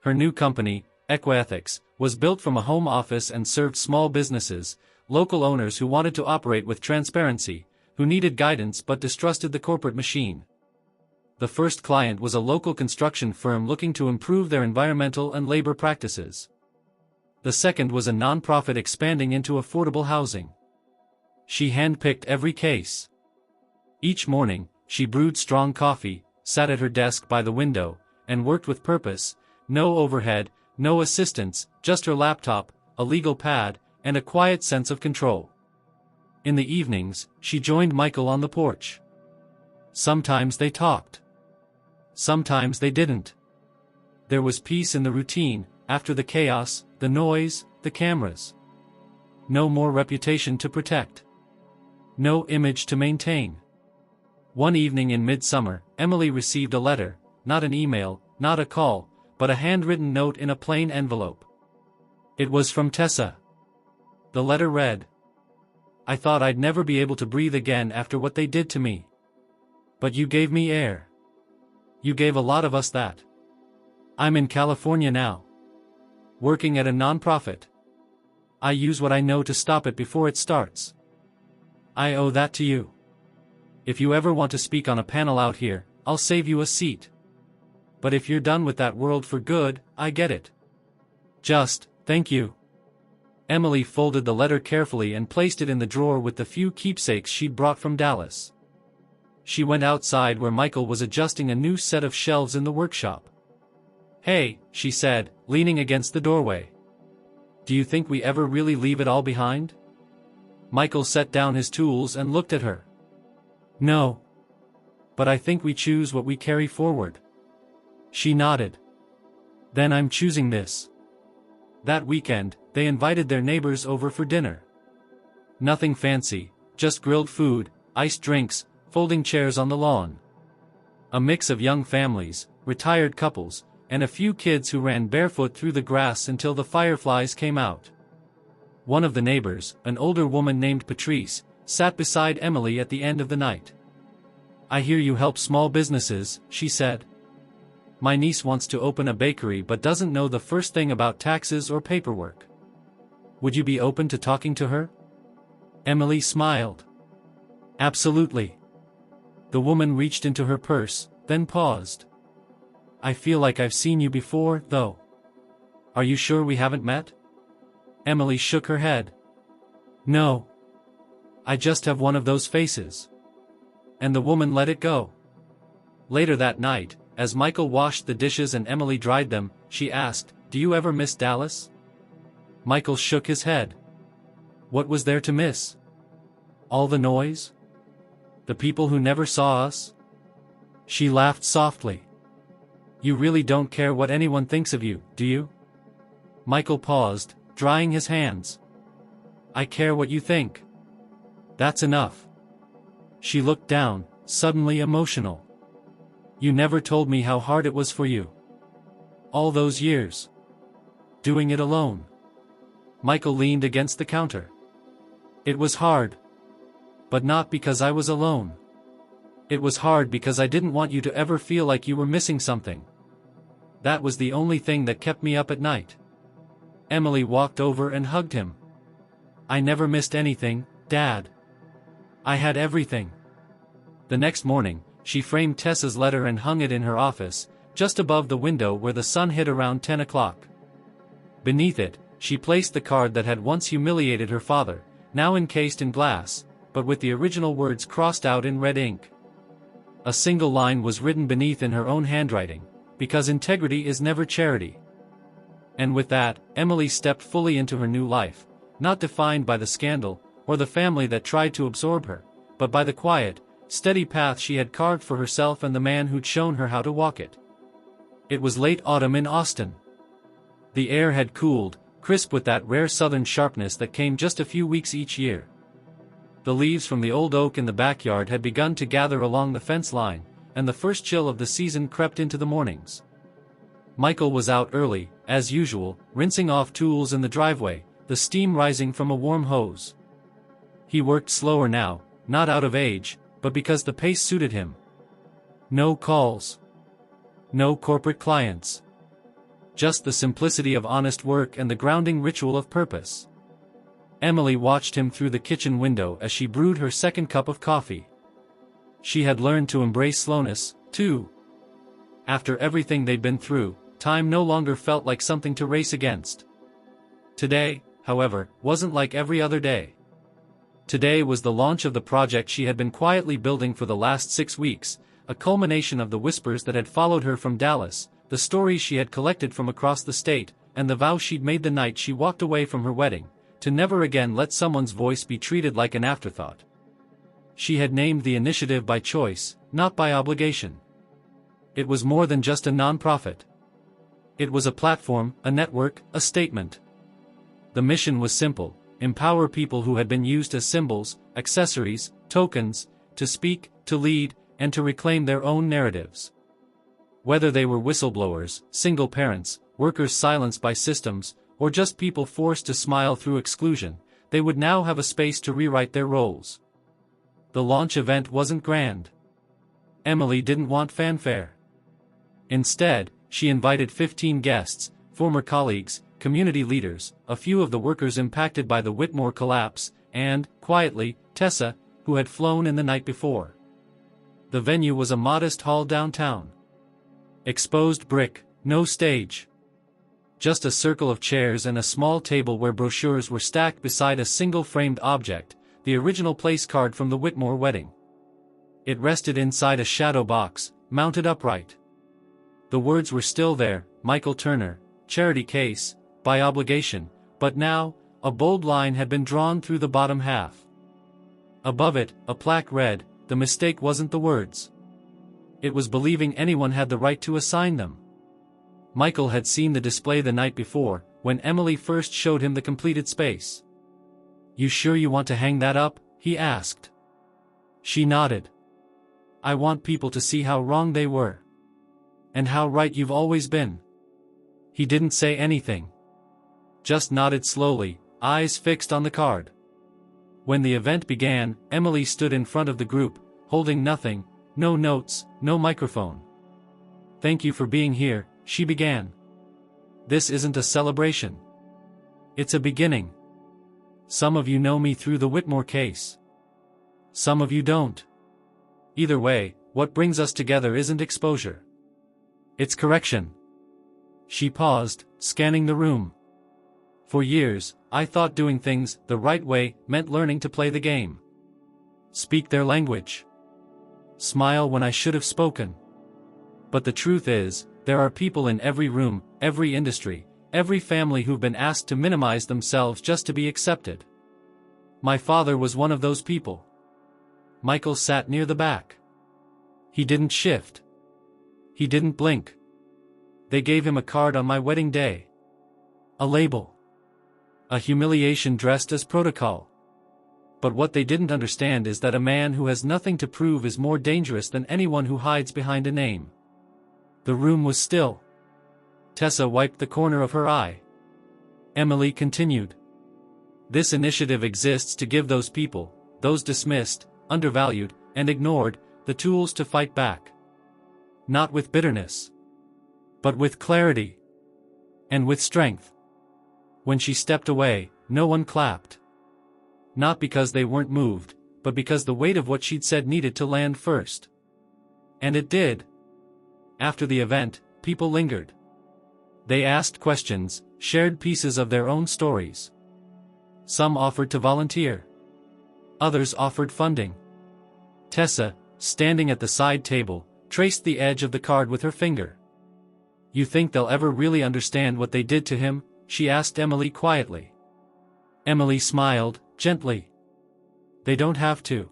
Her new company, Equiethics, was built from a home office and served small businesses, local owners who wanted to operate with transparency, who needed guidance but distrusted the corporate machine. The first client was a local construction firm looking to improve their environmental and labor practices. The second was a nonprofit expanding into affordable housing. She handpicked every case. Each morning, she brewed strong coffee, sat at her desk by the window, and worked with purpose, no overhead, no assistants, just her laptop, a legal pad, and a quiet sense of control. In the evenings, she joined Michael on the porch. Sometimes they talked. Sometimes they didn't. There was peace in the routine, after the chaos, the noise, the cameras. No more reputation to protect. No image to maintain. One evening in midsummer, Emily received a letter, not an email, not a call, but a handwritten note in a plain envelope. It was from Tessa. The letter read, "I thought I'd never be able to breathe again after what they did to me. But you gave me air. You gave a lot of us that. I'm in California now. Working at a nonprofit. I use what I know to stop it before it starts. I owe that to you. If you ever want to speak on a panel out here, I'll save you a seat. But if you're done with that world for good, I get it. Just, thank you." Emily folded the letter carefully and placed it in the drawer with the few keepsakes she'd brought from Dallas. She went outside where Michael was adjusting a new set of shelves in the workshop. "Hey," she said, leaning against the doorway. "Do you think we ever really leave it all behind?" Michael set down his tools and looked at her. "No. But I think we choose what we carry forward." She nodded. "Then I'm choosing this." That weekend, they invited their neighbors over for dinner. Nothing fancy, just grilled food, iced drinks, folding chairs on the lawn. A mix of young families, retired couples, and a few kids who ran barefoot through the grass until the fireflies came out. One of the neighbors, an older woman named Patrice, sat beside Emily at the end of the night. "I hear you help small businesses," she said. "My niece wants to open a bakery but doesn't know the first thing about taxes or paperwork. Would you be open to talking to her?" Emily smiled. "Absolutely." The woman reached into her purse, then paused. "I feel like I've seen you before, though. Are you sure we haven't met?" Emily shook her head. "No. I just have one of those faces." And the woman let it go. Later that night, as Michael washed the dishes and Emily dried them, she asked, "Do you ever miss Dallas?" Michael shook his head. What was there to miss? All the noise? The people who never saw us? She laughed softly. You really don't care what anyone thinks of you, do you? Michael paused, drying his hands. I care what you think. That's enough. She looked down, suddenly emotional. You never told me how hard it was for you. All those years. Doing it alone. Michael leaned against the counter. It was hard. But not because I was alone. It was hard because I didn't want you to ever feel like you were missing something. That was the only thing that kept me up at night. Emily walked over and hugged him. I never missed anything, Dad. I had everything. The next morning, she framed Tessa's letter and hung it in her office, just above the window where the sun hit around 10 o'clock. Beneath it, she placed the card that had once humiliated her father, now encased in glass, but with the original words crossed out in red ink. A single line was written beneath in her own handwriting, because integrity is never charity. And with that, Emily stepped fully into her new life, not defined by the scandal, or the family that tried to absorb her, but by the quiet, steady path she had carved for herself and the man who'd shown her how to walk it. It was late autumn in Austin. The air had cooled, crisp with that rare southern sharpness that came just a few weeks each year. The leaves from the old oak in the backyard had begun to gather along the fence line, and the first chill of the season crept into the mornings. Michael was out early, as usual, rinsing off tools in the driveway, the steam rising from a warm hose. He worked slower now, not out of age, but because the pace suited him. No calls. No corporate clients. Just the simplicity of honest work and the grounding ritual of purpose. Emily watched him through the kitchen window as she brewed her second cup of coffee. She had learned to embrace slowness, too. After everything they'd been through, time no longer felt like something to race against. Today, however, wasn't like every other day. Today was the launch of the project she had been quietly building for the last 6 weeks, a culmination of the whispers that had followed her from Dallas, the stories she had collected from across the state, and the vow she'd made the night she walked away from her wedding, to never again let someone's voice be treated like an afterthought. She had named the initiative by choice, not by obligation. It was more than just a nonprofit. It was a platform, a network, a statement. The mission was simple: empower people who had been used as symbols, accessories, tokens, to speak, to lead, and to reclaim their own narratives. Whether they were whistleblowers, single parents, workers silenced by systems, or just people forced to smile through exclusion, they would now have a space to rewrite their roles. The launch event wasn't grand. Emily didn't want fanfare. Instead, she invited 15 guests, former colleagues, community leaders, a few of the workers impacted by the Whitmore collapse, and, quietly, Tessa, who had flown in the night before. The venue was a modest hall downtown. Exposed brick, no stage. Just a circle of chairs and a small table where brochures were stacked beside a single framed object, the original place card from the Whitmore wedding. It rested inside a shadow box, mounted upright. The words were still there: Michael Turner, charity case, by obligation, but now, a bold line had been drawn through the bottom half. Above it, a plaque read, "The mistake wasn't the words. It was believing anyone had the right to assign them." Michael had seen the display the night before, when Emily first showed him the completed space. "You sure you want to hang that up?" he asked. She nodded. "I want people to see how wrong they were. And how right you've always been." He didn't say anything. Just nodded slowly, eyes fixed on the card. When the event began, Emily stood in front of the group, holding nothing, no notes, no microphone. "Thank you for being here," she began. "This isn't a celebration. It's a beginning. Some of you know me through the Whitmore case. Some of you don't. Either way, what brings us together isn't exposure. It's correction." She paused, scanning the room. "For years, I thought doing things the right way meant learning to play the game. Speak their language. Smile when I should have spoken. But the truth is, there are people in every room, every industry, every family who've been asked to minimize themselves just to be accepted. My father was one of those people. Michael sat near the back. He didn't shift. He didn't blink. They gave him a card on my wedding day. A label. A humiliation dressed as protocol. But what they didn't understand is that a man who has nothing to prove is more dangerous than anyone who hides behind a name. The room was still. Tessa wiped the corner of her eye. Emily continued. This initiative exists to give those people, those dismissed, undervalued, and ignored, the tools to fight back. Not with bitterness, but with clarity. And with strength. When she stepped away, no one clapped. Not because they weren't moved, but because the weight of what she'd said needed to land first. And it did. After the event, people lingered. They asked questions, shared pieces of their own stories. Some offered to volunteer. Others offered funding. Tessa, standing at the side table, traced the edge of the card with her finger. You think they'll ever really understand what they did to him? She asked Emily quietly. Emily smiled, gently. They don't have to.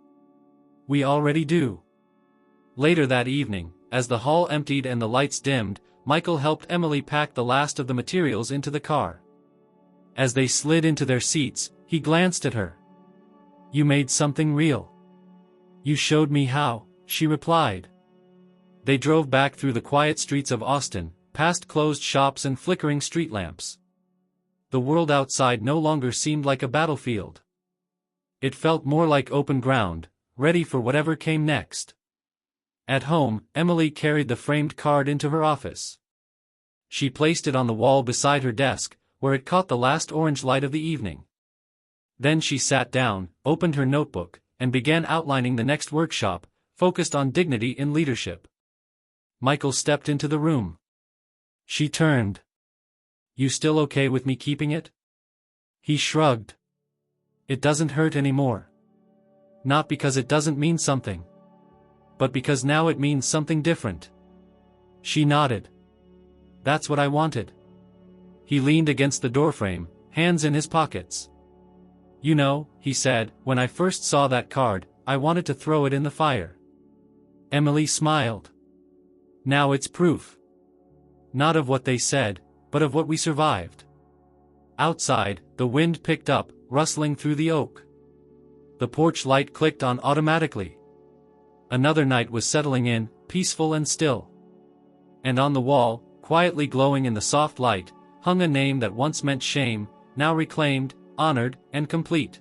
We already do. Later that evening, as the hall emptied and the lights dimmed, Michael helped Emily pack the last of the materials into the car. As they slid into their seats, he glanced at her. You made something real. You showed me how, she replied. They drove back through the quiet streets of Austin, past closed shops and flickering street lamps. The world outside no longer seemed like a battlefield. It felt more like open ground, ready for whatever came next. At home, Emily carried the framed card into her office. She placed it on the wall beside her desk, where it caught the last orange light of the evening. Then she sat down, opened her notebook, and began outlining the next workshop, focused on dignity in leadership. Michael stepped into the room. She turned. You still okay with me keeping it? He shrugged. It doesn't hurt anymore. Not because it doesn't mean something. But because now it means something different. She nodded. That's what I wanted. He leaned against the doorframe, hands in his pockets. You know, he said, when I first saw that card, I wanted to throw it in the fire. Emily smiled. Now it's proof. Not of what they said, but of what we survived. Outside, the wind picked up, rustling through the oak. The porch light clicked on automatically. Another night was settling in, peaceful and still. And on the wall, quietly glowing in the soft light, hung a name that once meant shame, now reclaimed, honored, and complete.